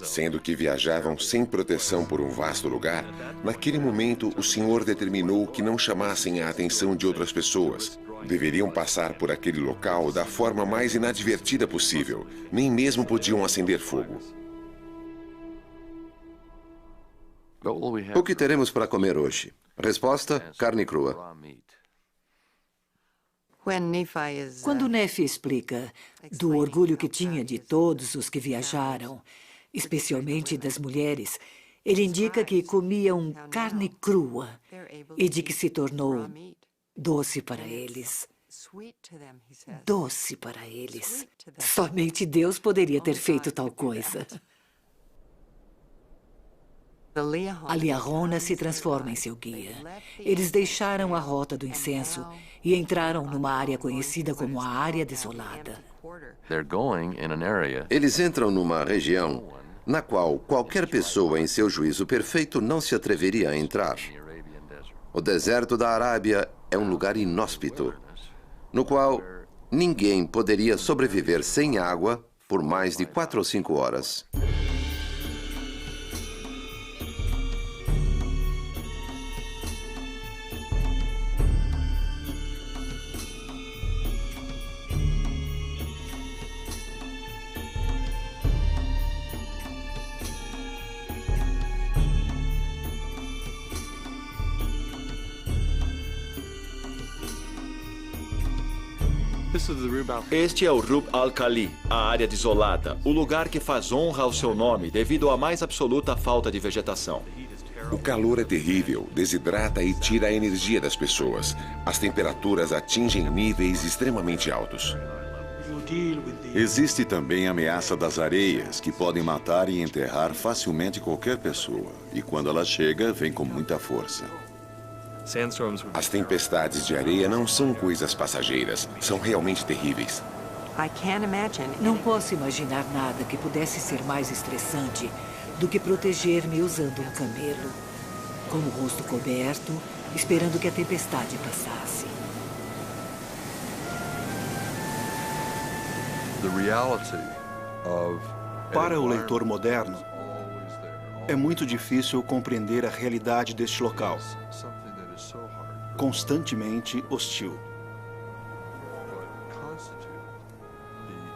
Sendo que viajavam sem proteção por um vasto lugar, naquele momento o Senhor determinou que não chamassem a atenção de outras pessoas. Deveriam passar por aquele local da forma mais inadvertida possível. Nem mesmo podiam acender fogo. O que teremos para comer hoje? Resposta: carne crua. Quando Nefi explica do orgulho que tinha de todos os que viajaram, especialmente das mulheres, ele indica que comiam carne crua e de que se tornou doce para eles. Doce para eles. Somente Deus poderia ter feito tal coisa. A Liahona se transforma em seu guia. Eles deixaram a rota do incenso e entraram numa área conhecida como a Área Desolada. Eles entram numa região na qual qualquer pessoa em seu juízo perfeito não se atreveria a entrar. O deserto da Arábia é um lugar inóspito, no qual ninguém poderia sobreviver sem água por mais de 4 ou 5 horas. Este é o Rub al-Khali, a área desolada, o lugar que faz honra ao seu nome devido à mais absoluta falta de vegetação. O calor é terrível, desidrata e tira a energia das pessoas. As temperaturas atingem níveis extremamente altos. Existe também a ameaça das areias, que podem matar e enterrar facilmente qualquer pessoa. E quando ela chega, vem com muita força. As tempestades de areia não são coisas passageiras, são realmente terríveis. Não posso imaginar nada que pudesse ser mais estressante do que proteger-me usando um camelo, com o rosto coberto, esperando que a tempestade passasse. Para o leitor moderno, é muito difícil compreender a realidade deste local, constantemente hostil.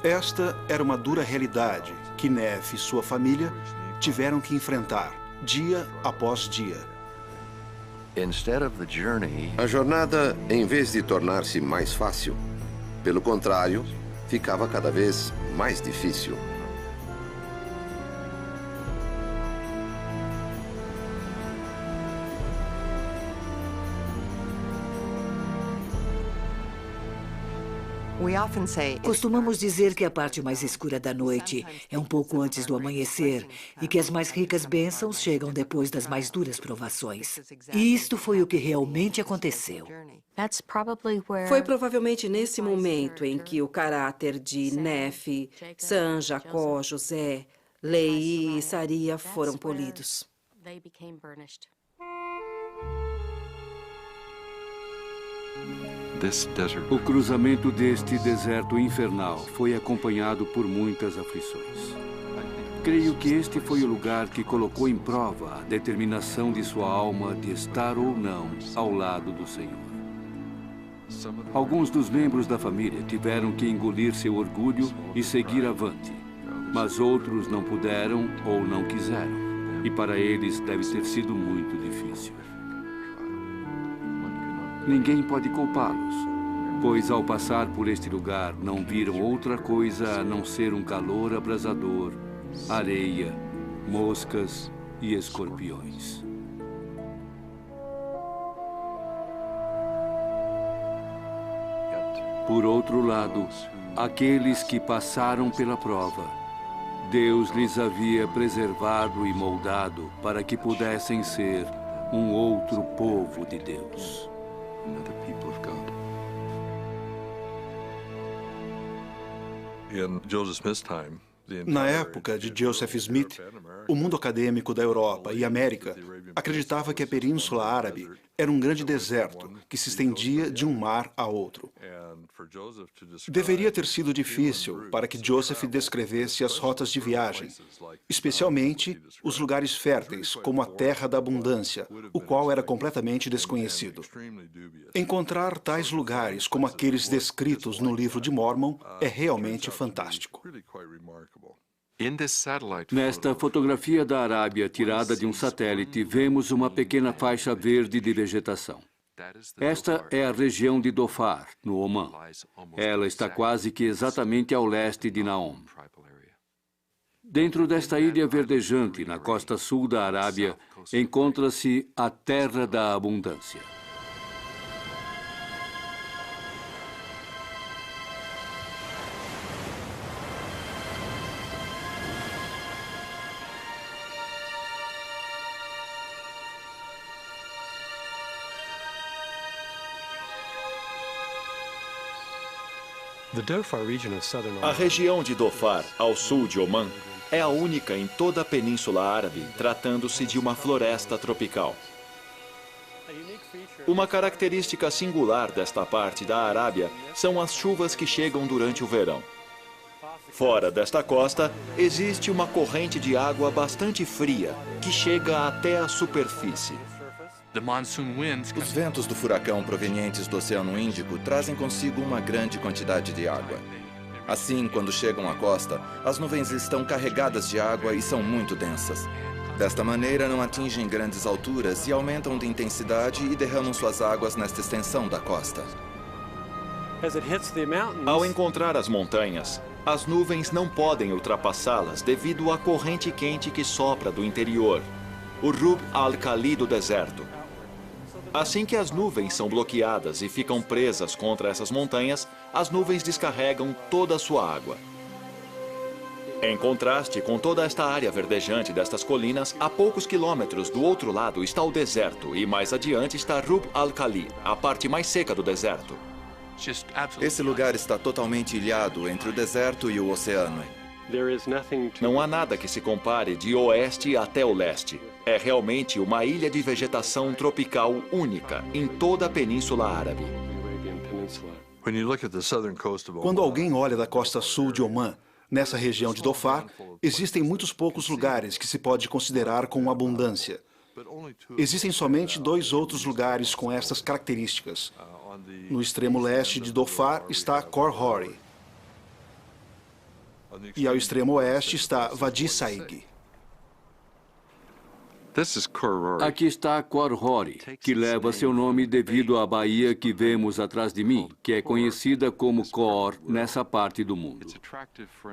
Esta era uma dura realidade que Neff e sua família tiveram que enfrentar, dia após dia. A jornada, em vez de tornar-se mais fácil, pelo contrário, ficava cada vez mais difícil. Costumamos dizer que a parte mais escura da noite é um pouco antes do amanhecer e que as mais ricas bênçãos chegam depois das mais duras provações. E isto foi o que realmente aconteceu. Foi provavelmente nesse momento em que o caráter de Neff, Sam, Jacó, José, Leí e Saria foram polidos. O cruzamento deste deserto infernal foi acompanhado por muitas aflições. Creio que este foi o lugar que colocou em prova a determinação de sua alma de estar ou não ao lado do Senhor. Alguns dos membros da família tiveram que engolir seu orgulho e seguir avante, mas outros não puderam ou não quiseram, e para eles deve ter sido muito difícil. Ninguém pode culpá-los, pois ao passar por este lugar não viram outra coisa a não ser um calor abrasador, areia, moscas e escorpiões. Por outro lado, aqueles que passaram pela prova, Deus lhes havia preservado e moldado para que pudessem ser um outro povo de Deus. Na época de Joseph Smith, o mundo acadêmico da Europa e América acreditava que a Península Árabe era um grande deserto que se estendia de um mar a outro. Deveria ter sido difícil para que Joseph descrevesse as rotas de viagem, especialmente os lugares férteis, como a Terra da Abundância, o qual era completamente desconhecido. Encontrar tais lugares como aqueles descritos no livro de Mormon é realmente fantástico. Nesta fotografia da Arábia tirada de um satélite, vemos uma pequena faixa verde de vegetação. Esta é a região de Dhofar, no Omã. Ela está quase que exatamente ao leste de Naom. Dentro desta ilha verdejante, na costa sul da Arábia, encontra-se a Terra da Abundância. A região de Dhofar, ao sul de Omã, é a única em toda a Península Árabe, tratando-se de uma floresta tropical. Uma característica singular desta parte da Arábia são as chuvas que chegam durante o verão. Fora desta costa, existe uma corrente de água bastante fria, que chega até a superfície. Os ventos do furacão provenientes do Oceano Índico trazem consigo uma grande quantidade de água. Assim, quando chegam à costa, as nuvens estão carregadas de água e são muito densas. Desta maneira, não atingem grandes alturas e aumentam de intensidade e derramam suas águas nesta extensão da costa. Ao encontrar as montanhas, as nuvens não podem ultrapassá-las devido à corrente quente que sopra do interior, o Rub al-Khali do deserto. Assim que as nuvens são bloqueadas e ficam presas contra essas montanhas, as nuvens descarregam toda a sua água. Em contraste com toda esta área verdejante destas colinas, a poucos quilômetros do outro lado está o deserto e mais adiante está Rub al-Khali, a parte mais seca do deserto. Esse lugar está totalmente ilhado entre o deserto e o oceano. Não há nada que se compare de oeste até o leste. É realmente uma ilha de vegetação tropical única em toda a Península Árabe. Quando alguém olha da costa sul de Omã, nessa região de Dhofar, existem muitos poucos lugares que se pode considerar com abundância. Existem somente 2 outros lugares com estas características. No extremo leste de Dhofar está Khor Hori. E ao extremo oeste está Wadi Saig. Aqui está Khor Hori, que leva seu nome devido à baía que vemos atrás de mim, que é conhecida como Khor nessa parte do mundo.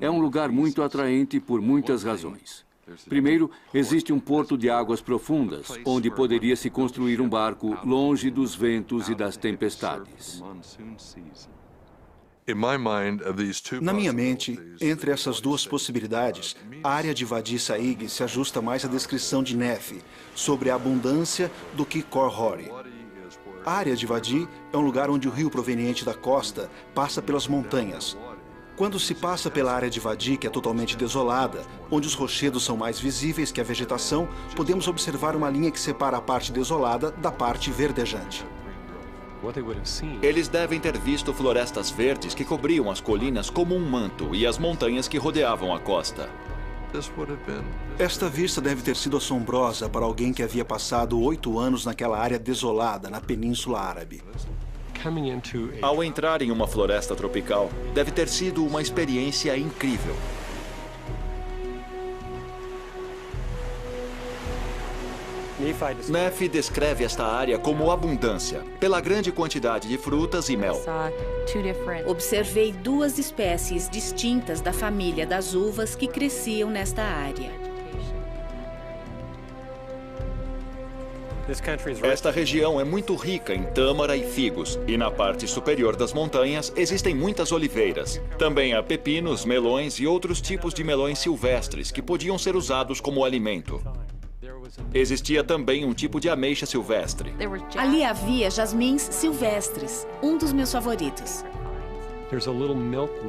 É um lugar muito atraente por muitas razões. Primeiro, existe um porto de águas profundas, onde poderia se construir um barco longe dos ventos e das tempestades. Na minha mente, entre essas 2 possibilidades, a área de Wadi Saig se ajusta mais à descrição de Nefi sobre a abundância do que Khor Hori. A área de Wadi é um lugar onde o rio proveniente da costa passa pelas montanhas. Quando se passa pela área de Wadi, que é totalmente desolada, onde os rochedos são mais visíveis que a vegetação, podemos observar uma linha que separa a parte desolada da parte verdejante. Eles devem ter visto florestas verdes que cobriam as colinas como um manto e as montanhas que rodeavam a costa. Esta vista deve ter sido assombrosa para alguém que havia passado 8 anos naquela área desolada na Península Árabe. Ao entrar em uma floresta tropical, deve ter sido uma experiência incrível. Nefi descreve esta área como abundância, pela grande quantidade de frutas e mel. Observei 2 espécies distintas da família das uvas que cresciam nesta área. Esta região é muito rica em tâmara e figos, e na parte superior das montanhas existem muitas oliveiras. Também há pepinos, melões e outros tipos de melões silvestres que podiam ser usados como alimento. Existia também um tipo de ameixa silvestre. Ali havia jasmins silvestres, um dos meus favoritos.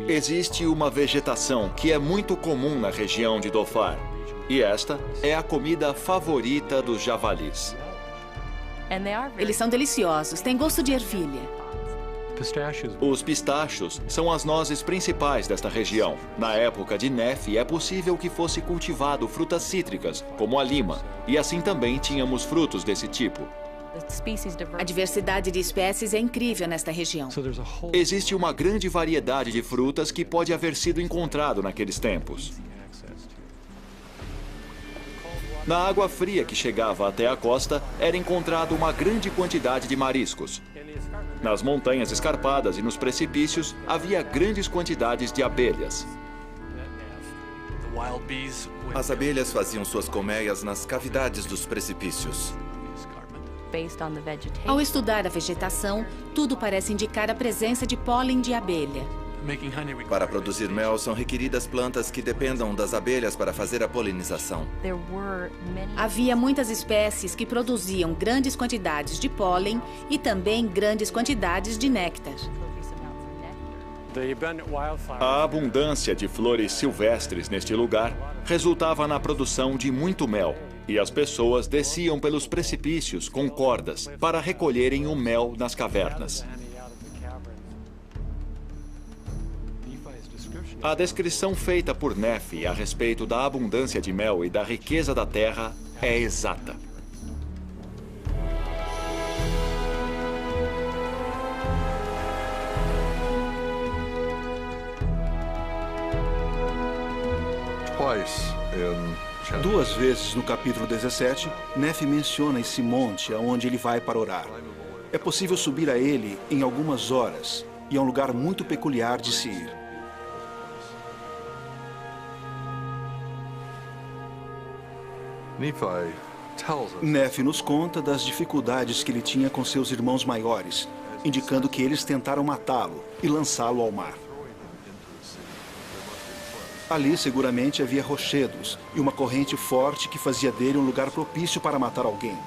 Existe uma vegetação que é muito comum na região de Dhofar, e esta é a comida favorita dos javalis. Eles são deliciosos, têm gosto de ervilha. Os pistachos são as nozes principais desta região. Na época de Nefi, é possível que fosse cultivado frutas cítricas, como a lima, e assim também tínhamos frutos desse tipo. A diversidade de espécies é incrível nesta região. Existe uma grande variedade de frutas que pode haver sido encontrado naqueles tempos. Na água fria que chegava até a costa, era encontrada uma grande quantidade de mariscos. Nas montanhas escarpadas e nos precipícios, havia grandes quantidades de abelhas. As abelhas faziam suas colmeias nas cavidades dos precipícios. Ao estudar a vegetação, tudo parece indicar a presença de pólen de abelha. Para produzir mel, são requeridas plantas que dependam das abelhas para fazer a polinização. Havia muitas espécies que produziam grandes quantidades de pólen e também grandes quantidades de néctar. A abundância de flores silvestres neste lugar resultava na produção de muito mel, e as pessoas desciam pelos precipícios com cordas para recolherem o mel nas cavernas. A descrição feita por Nefi a respeito da abundância de mel e da riqueza da terra é exata. Duas vezes no capítulo 17, Nefi menciona esse monte aonde ele vai para orar. É possível subir a ele em algumas horas. e é um lugar muito peculiar de se ir. Nefi nos conta das dificuldades que ele tinha com seus irmãos maiores, indicando que eles tentaram matá-lo e lançá-lo ao mar. Ali, seguramente, havia rochedos e uma corrente forte que fazia dele um lugar propício para matar alguém.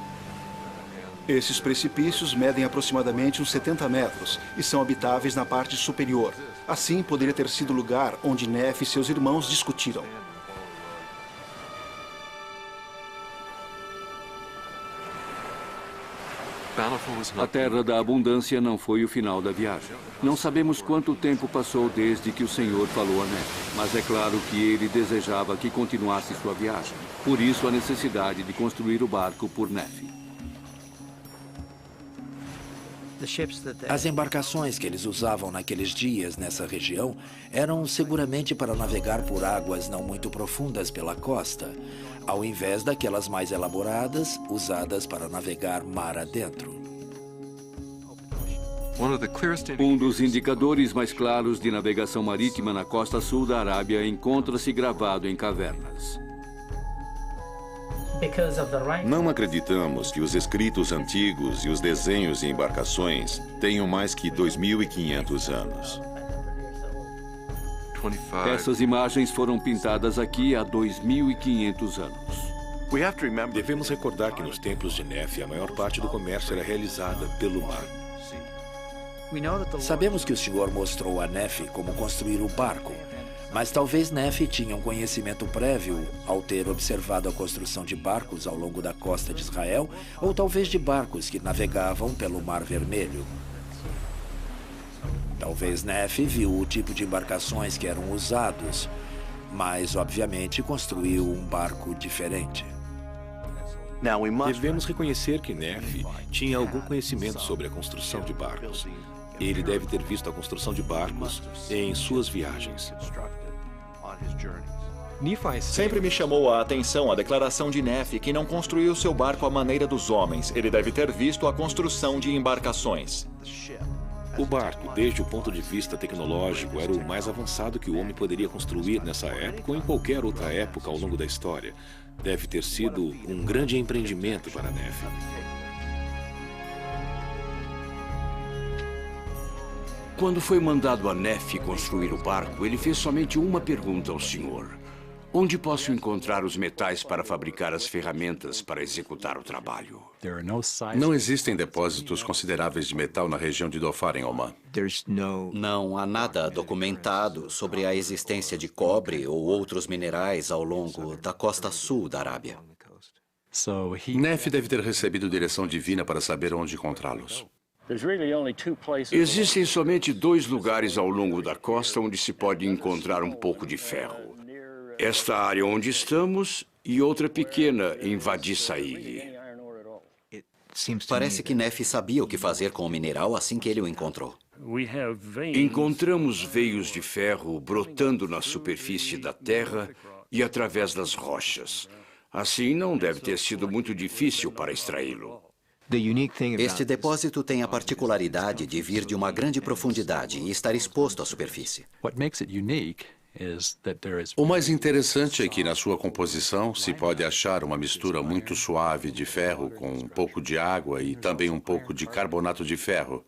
Esses precipícios medem aproximadamente uns 70 metros e são habitáveis na parte superior. Assim, poderia ter sido o lugar onde Nefi e seus irmãos discutiram. A Terra da Abundância não foi o final da viagem. Não sabemos quanto tempo passou desde que o Senhor falou a Nefi, mas é claro que ele desejava que continuasse sua viagem. Por isso, a necessidade de construir o barco por Nefi. As embarcações que eles usavam naqueles dias nessa região eram seguramente para navegar por águas não muito profundas pela costa, ao invés daquelas mais elaboradas, usadas para navegar mar adentro. Um dos indicadores mais claros de navegação marítima na costa sul da Arábia encontra-se gravado em cavernas. Não acreditamos que os escritos antigos e os desenhos em embarcações tenham mais que 2.500 anos. Essas imagens foram pintadas aqui há 2.500 anos. Devemos recordar que nos tempos de Nefi, a maior parte do comércio era realizada pelo mar. Sabemos que o Senhor mostrou a Nefi como construir o barco, mas talvez Nefi tinha um conhecimento prévio ao ter observado a construção de barcos ao longo da costa de Israel, ou talvez de barcos que navegavam pelo Mar Vermelho. Talvez Nefi viu o tipo de embarcações que eram usados, mas obviamente construiu um barco diferente. Devemos reconhecer que Nefi tinha algum conhecimento sobre a construção de barcos. Ele deve ter visto a construção de barcos em suas viagens. Sempre me chamou a atenção a declaração de Nefi que não construiu seu barco à maneira dos homens. Ele deve ter visto a construção de embarcações. O barco, desde o ponto de vista tecnológico, era o mais avançado que o homem poderia construir nessa época ou em qualquer outra época ao longo da história. Deve ter sido um grande empreendimento para Nefi. Quando foi mandado a Nefi construir o barco, ele fez somente uma pergunta ao Senhor. Onde posso encontrar os metais para fabricar as ferramentas para executar o trabalho? Não existem depósitos consideráveis de metal na região de Dhofar, em Omã. Não há nada documentado sobre a existência de cobre ou outros minerais ao longo da costa sul da Arábia. Nefi deve ter recebido direção divina para saber onde encontrá-los. Existem somente 2 lugares ao longo da costa onde se pode encontrar um pouco de ferro. Esta área onde estamos e outra pequena em Wadi Saig. Parece que Nefi sabia o que fazer com o mineral assim que ele o encontrou. Encontramos veios de ferro brotando na superfície da terra e através das rochas. Assim, não deve ter sido muito difícil para extraí-lo. Este depósito tem a particularidade de vir de uma grande profundidade e estar exposto à superfície. O mais interessante é que na sua composição se pode achar uma mistura muito suave de ferro com um pouco de água e também um pouco de carbonato de ferro.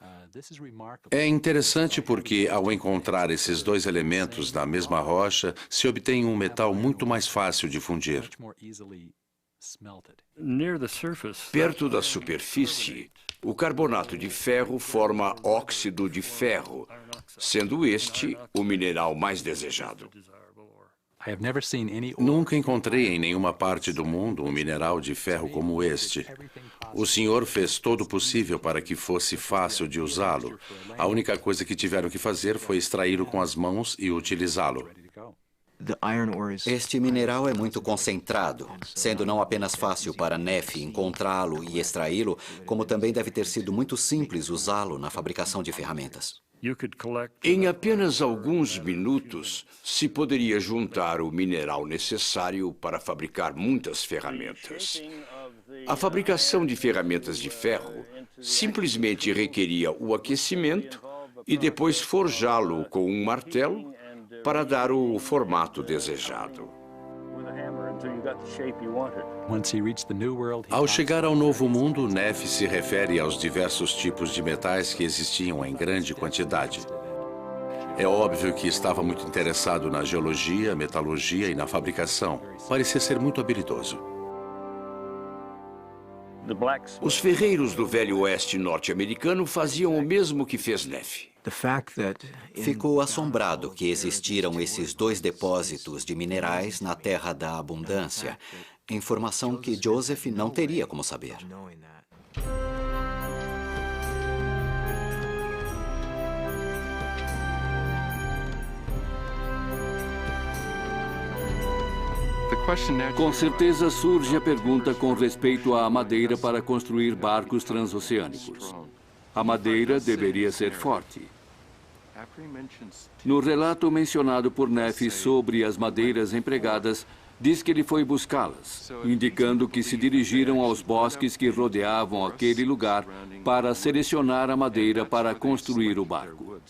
É interessante porque, ao encontrar esses 2 elementos na mesma rocha, se obtém um metal muito mais fácil de fundir. Perto da superfície, o carbonato de ferro forma óxido de ferro, sendo este o mineral mais desejado. Nunca encontrei em nenhuma parte do mundo um mineral de ferro como este. O Senhor fez todo o possível para que fosse fácil de usá-lo. A única coisa que tiveram que fazer foi extraí-lo com as mãos e utilizá-lo. Este mineral é muito concentrado, sendo não apenas fácil para Nefi encontrá-lo e extraí-lo, como também deve ter sido muito simples usá-lo na fabricação de ferramentas. Em apenas alguns minutos, se poderia juntar o mineral necessário para fabricar muitas ferramentas. A fabricação de ferramentas de ferro simplesmente requeria o aquecimento e depois forjá-lo com um martelo para dar o formato desejado. Ao chegar ao Novo Mundo, Neff se refere aos diversos tipos de metais que existiam em grande quantidade. É óbvio que estava muito interessado na geologia, metalurgia e na fabricação. Parecia ser muito habilidoso. Os ferreiros do Velho Oeste norte-americano faziam o mesmo que fez Neff. Ficou assombrado que existiram esses 2 depósitos de minerais na Terra da Abundância, informação que Joseph não teria como saber. Com certeza surge a pergunta com respeito à madeira para construir barcos transoceânicos. A madeira deveria ser forte. No relato mencionado por Neff sobre as madeiras empregadas, diz que ele foi buscá-las, indicando que se dirigiram aos bosques que rodeavam aquele lugar para selecionar a madeira para construir o barco.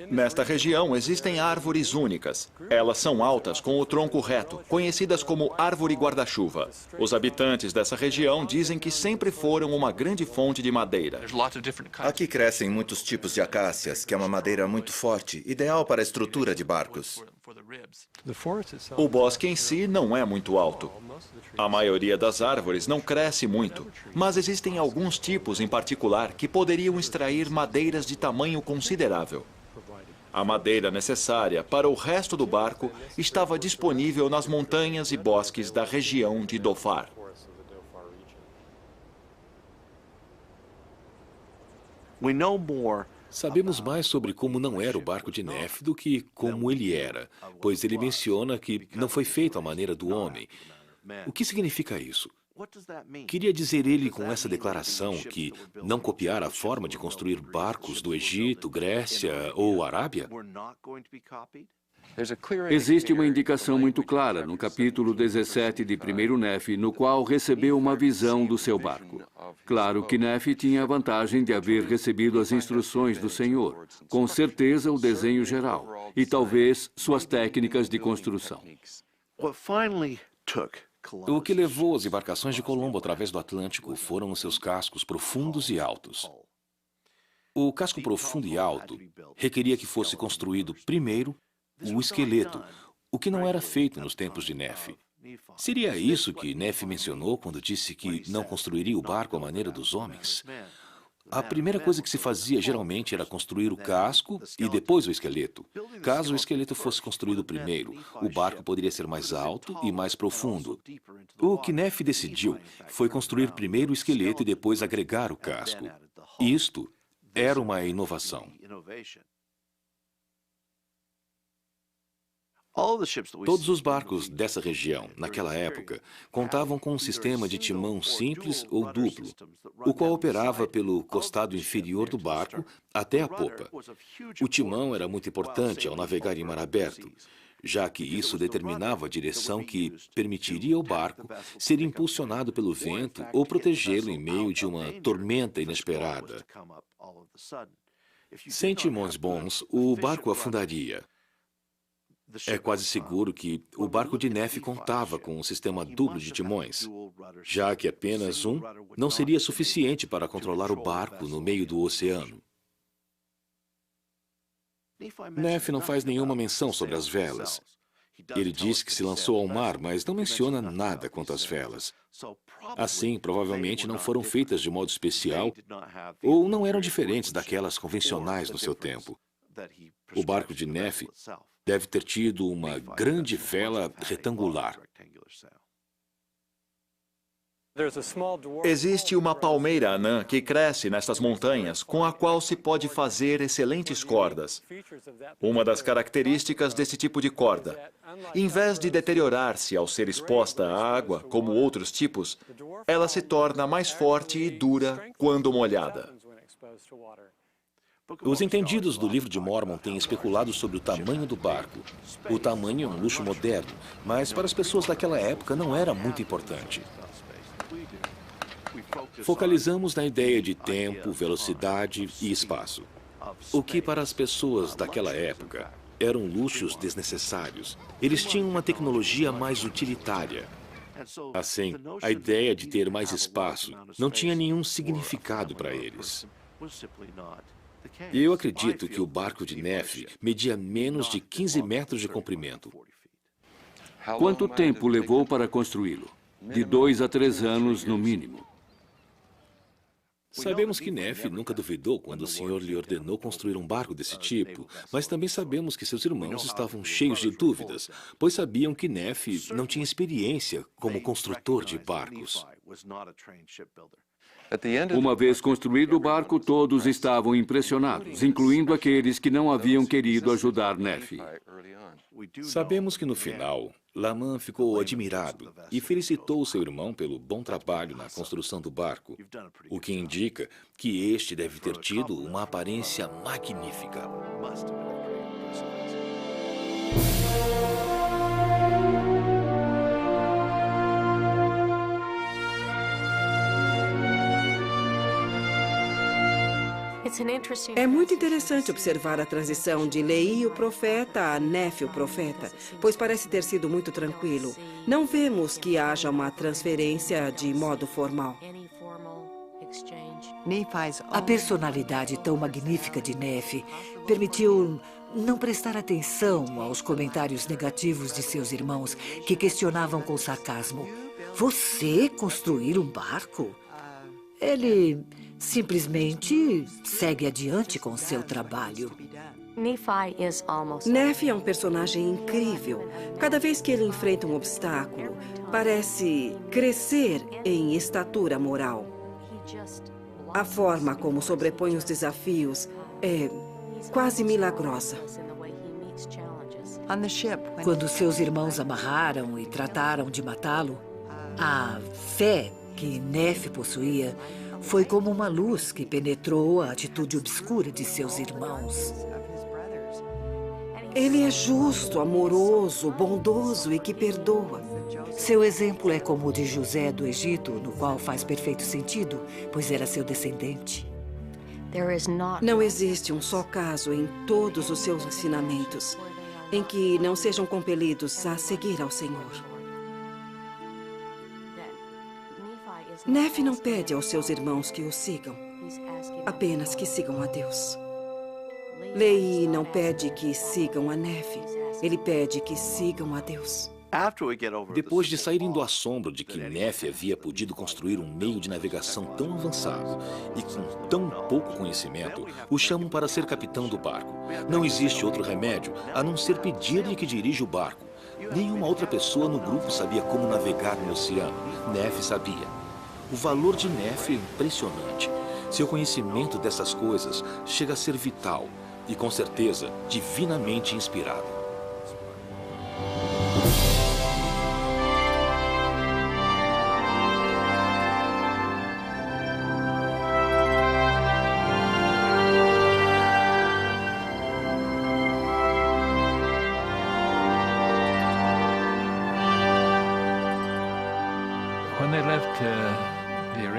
Nesta região existem árvores únicas. Elas são altas, com o tronco reto, conhecidas como árvore guarda-chuva. Os habitantes dessa região dizem que sempre foram uma grande fonte de madeira. Aqui crescem muitos tipos de acácias, que é uma madeira muito forte, ideal para a estrutura de barcos. O bosque em si não é muito alto. A maioria das árvores não cresce muito, mas existem alguns tipos em particular que poderiam extrair madeiras de tamanho considerável. A madeira necessária para o resto do barco estava disponível nas montanhas e bosques da região de Dhofar. Sabemos mais sobre como não era o barco de Neff do que como ele era, pois ele menciona que não foi feito à maneira do homem. O que significa isso? Queria dizer ele com essa declaração que não copiar a forma de construir barcos do Egito, Grécia ou Arábia? Existe uma indicação muito clara no capítulo 17 de 1º Nefe, no qual recebeu uma visão do seu barco. Claro que Nefe tinha a vantagem de haver recebido as instruções do Senhor, com certeza o desenho geral, e talvez suas técnicas de construção. O que levou as embarcações de Colombo através do Atlântico foram os seus cascos profundos e altos. O casco profundo e alto requeria que fosse construído primeiro o esqueleto, o que não era feito nos tempos de Nefe. Seria isso que Nefe mencionou quando disse que não construiria o barco à maneira dos homens? A primeira coisa que se fazia geralmente era construir o casco e depois o esqueleto. Caso o esqueleto fosse construído primeiro, o barco poderia ser mais alto e mais profundo. O que Nefe decidiu foi construir primeiro o esqueleto e depois agregar o casco. Isto era uma inovação. Todos os barcos dessa região, naquela época, contavam com um sistema de timão simples ou duplo, o qual operava pelo costado inferior do barco até a popa. O timão era muito importante ao navegar em mar aberto, já que isso determinava a direção que permitiria ao barco ser impulsionado pelo vento ou protegê-lo em meio de uma tormenta inesperada. Sem timões bons, o barco afundaria. É quase seguro que o barco de Nefe contava com um sistema duplo de timões, já que apenas um não seria suficiente para controlar o barco no meio do oceano. Nefe não faz nenhuma menção sobre as velas. Ele diz que se lançou ao mar, mas não menciona nada quanto às velas. Assim, provavelmente não foram feitas de modo especial ou não eram diferentes daquelas convencionais no seu tempo. O barco de Nefe deve ter tido uma grande vela retangular. Existe uma palmeira anã que cresce nestas montanhas, com a qual se pode fazer excelentes cordas. Uma das características desse tipo de corda, em vez de deteriorar-se ao ser exposta à água, como outros tipos, ela se torna mais forte e dura quando molhada. Os entendidos do livro de Mormon têm especulado sobre o tamanho do barco. O tamanho é um luxo moderno, mas para as pessoas daquela época não era muito importante. Focalizamos na ideia de tempo, velocidade e espaço. O que para as pessoas daquela época eram luxos desnecessários. Eles tinham uma tecnologia mais utilitária. Assim, a ideia de ter mais espaço não tinha nenhum significado para eles. E eu acredito que o barco de Neff media menos de 15 metros de comprimento. Quanto tempo levou para construí-lo? De 2 a 3 anos, no mínimo. Sabemos que Neff nunca duvidou quando o Senhor lhe ordenou construir um barco desse tipo, mas também sabemos que seus irmãos estavam cheios de dúvidas, pois sabiam que Neff não tinha experiência como construtor de barcos. Uma vez construído o barco, todos estavam impressionados, incluindo aqueles que não haviam querido ajudar Neff. Sabemos que no final, Laman ficou admirado e felicitou seu irmão pelo bom trabalho na construção do barco, o que indica que este deve ter tido uma aparência magnífica. É muito interessante observar a transição de Lehi, o profeta, a Neff, o profeta, pois parece ter sido muito tranquilo. Não vemos que haja uma transferência de modo formal. A personalidade tão magnífica de Neff permitiu não prestar atenção aos comentários negativos de seus irmãos, que questionavam com sarcasmo: "Você construir um barco?" Ele simplesmente segue adiante com seu trabalho. Neff é um personagem incrível. Cada vez que ele enfrenta um obstáculo, parece crescer em estatura moral. A forma como sobrepõe os desafios é quase milagrosa. Quando seus irmãos amarraram e trataram de matá-lo, a fé que Neff possuía foi como uma luz que penetrou a atitude obscura de seus irmãos. Ele é justo, amoroso, bondoso e que perdoa. Seu exemplo é como o de José do Egito, no qual faz perfeito sentido, pois era seu descendente. Não existe um só caso em todos os seus ensinamentos em que não sejam compelidos a seguir ao Senhor. Neff não pede aos seus irmãos que o sigam, apenas que sigam a Deus. Lehi não pede que sigam a Neff, ele pede que sigam a Deus. Depois de saírem do assombro de que Neff havia podido construir um meio de navegação tão avançado e com tão pouco conhecimento, o chamam para ser capitão do barco. Não existe outro remédio a não ser pedir-lhe que dirija o barco. Nenhuma outra pessoa no grupo sabia como navegar no oceano. Neff sabia. O valor de Neff é impressionante. Seu conhecimento dessas coisas chega a ser vital e, com certeza, divinamente inspirado.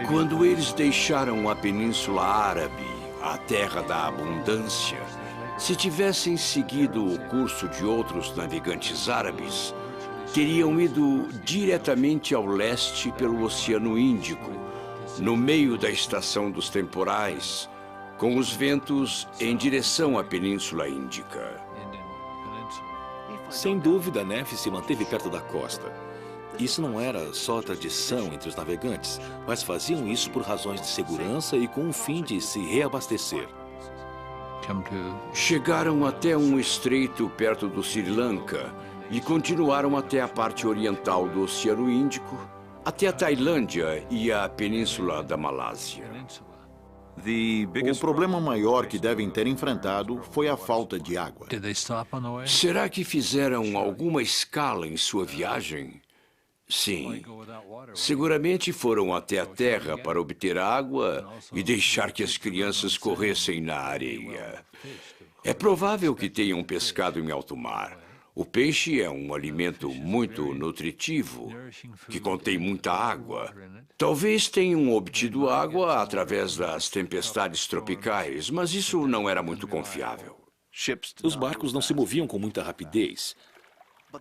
Quando eles deixaram a Península Árabe, a terra da abundância, se tivessem seguido o curso de outros navegantes árabes, teriam ido diretamente ao leste pelo Oceano Índico, no meio da estação dos temporais, com os ventos em direção à Península Índica. Sem dúvida, Neff se manteve perto da costa. Isso não era só tradição entre os navegantes, mas faziam isso por razões de segurança e com o fim de se reabastecer. Chegaram até um estreito perto do Sri Lanka e continuaram até a parte oriental do Oceano Índico, até a Tailândia e a Península da Malásia. O problema maior que devem ter enfrentado foi a falta de água. Será que fizeram alguma escala em sua viagem? Sim. Seguramente foram até a terra para obter água e deixar que as crianças corressem na areia. É provável que tenham pescado em alto mar, O peixe é um alimento muito nutritivo, que contém muita água. Talvez tenham obtido água através das tempestades tropicais, mas isso não era muito confiável. Os barcos não se moviam com muita rapidez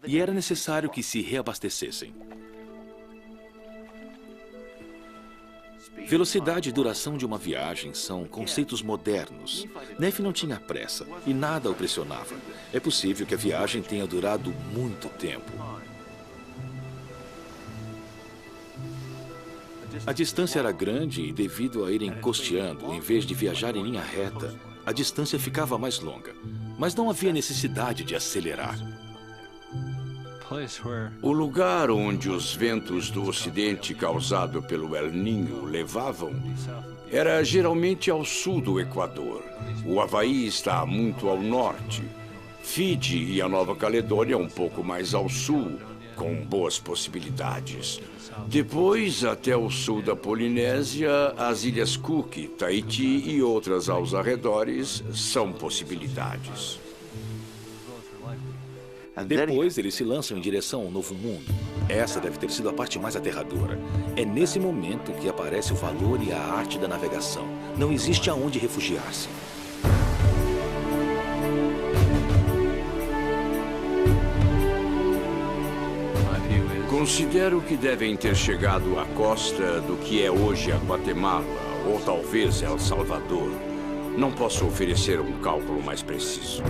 e era necessário que se reabastecessem. Velocidade e duração de uma viagem são conceitos modernos. Nefe não tinha pressa e nada o pressionava. É possível que a viagem tenha durado muito tempo. A distância era grande e, devido a irem costeando, em vez de viajar em linha reta, a distância ficava mais longa. Mas não havia necessidade de acelerar. O lugar onde os ventos do ocidente causado pelo El Niño levavam era geralmente ao sul do Equador. O Havaí está muito ao norte. Fiji e a Nova Caledônia um pouco mais ao sul, com boas possibilidades. Depois, até o sul da Polinésia, as Ilhas Cook, Tahiti e outras aos arredores são possibilidades. Depois, eles se lançam em direção ao Novo Mundo. Essa deve ter sido a parte mais aterradora. É nesse momento que aparece o valor e a arte da navegação. Não existe aonde refugiar-se. Considero que devem ter chegado à costa do que é hoje a Guatemala, ou talvez El Salvador. Não posso oferecer um cálculo mais preciso.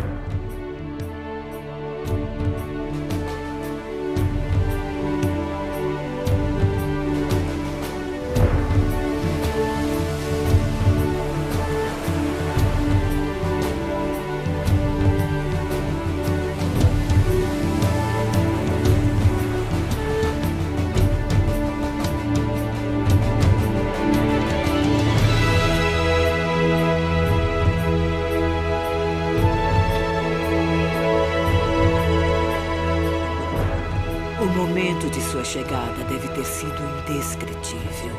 Chegada deve ter sido indescritível.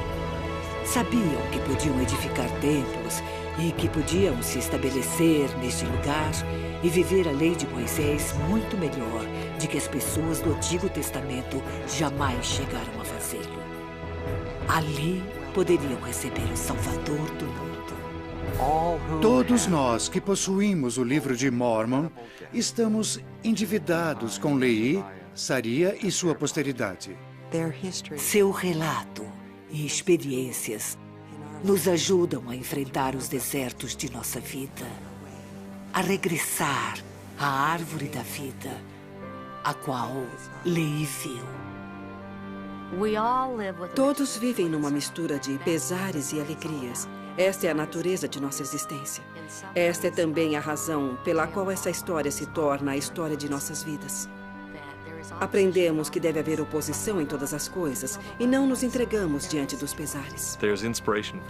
Sabiam que podiam edificar templos e que podiam se estabelecer neste lugar e viver a lei de Moisés muito melhor do que as pessoas do Antigo Testamento jamais chegaram a fazê-lo. Ali poderiam receber o Salvador do mundo. Todos nós que possuímos o livro de Mormon estamos endividados com Lehi, Saria e sua posteridade. Seu relato e experiências nos ajudam a enfrentar os desertos de nossa vida, a regressar à árvore da vida, a qual Lehi viu. Todos vivem numa mistura de pesares e alegrias. Esta é a natureza de nossa existência. Esta é também a razão pela qual essa história se torna a história de nossas vidas. Aprendemos que deve haver oposição em todas as coisas e não nos entregamos diante dos pesares.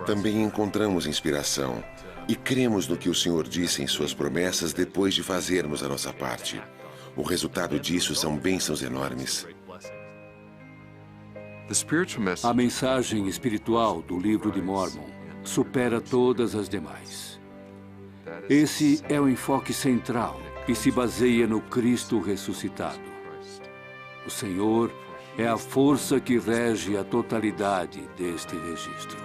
Também encontramos inspiração e cremos no que o Senhor disse em suas promessas depois de fazermos a nossa parte. O resultado disso são bênçãos enormes. A mensagem espiritual do livro de Mormon supera todas as demais. Esse é o enfoque central e se baseia no Cristo ressuscitado. O Senhor é a força que rege a totalidade deste registro.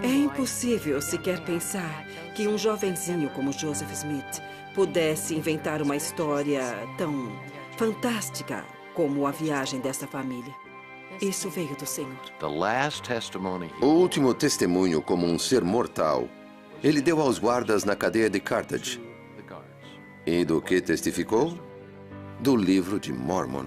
É impossível sequer pensar que um jovenzinho como Joseph Smith pudesse inventar uma história tão fantástica como a viagem desta família. Isso veio do Senhor. O último testemunho como um ser mortal, ele deu aos guardas na cadeia de Carthage. E do que testificou? Do livro de Mormon.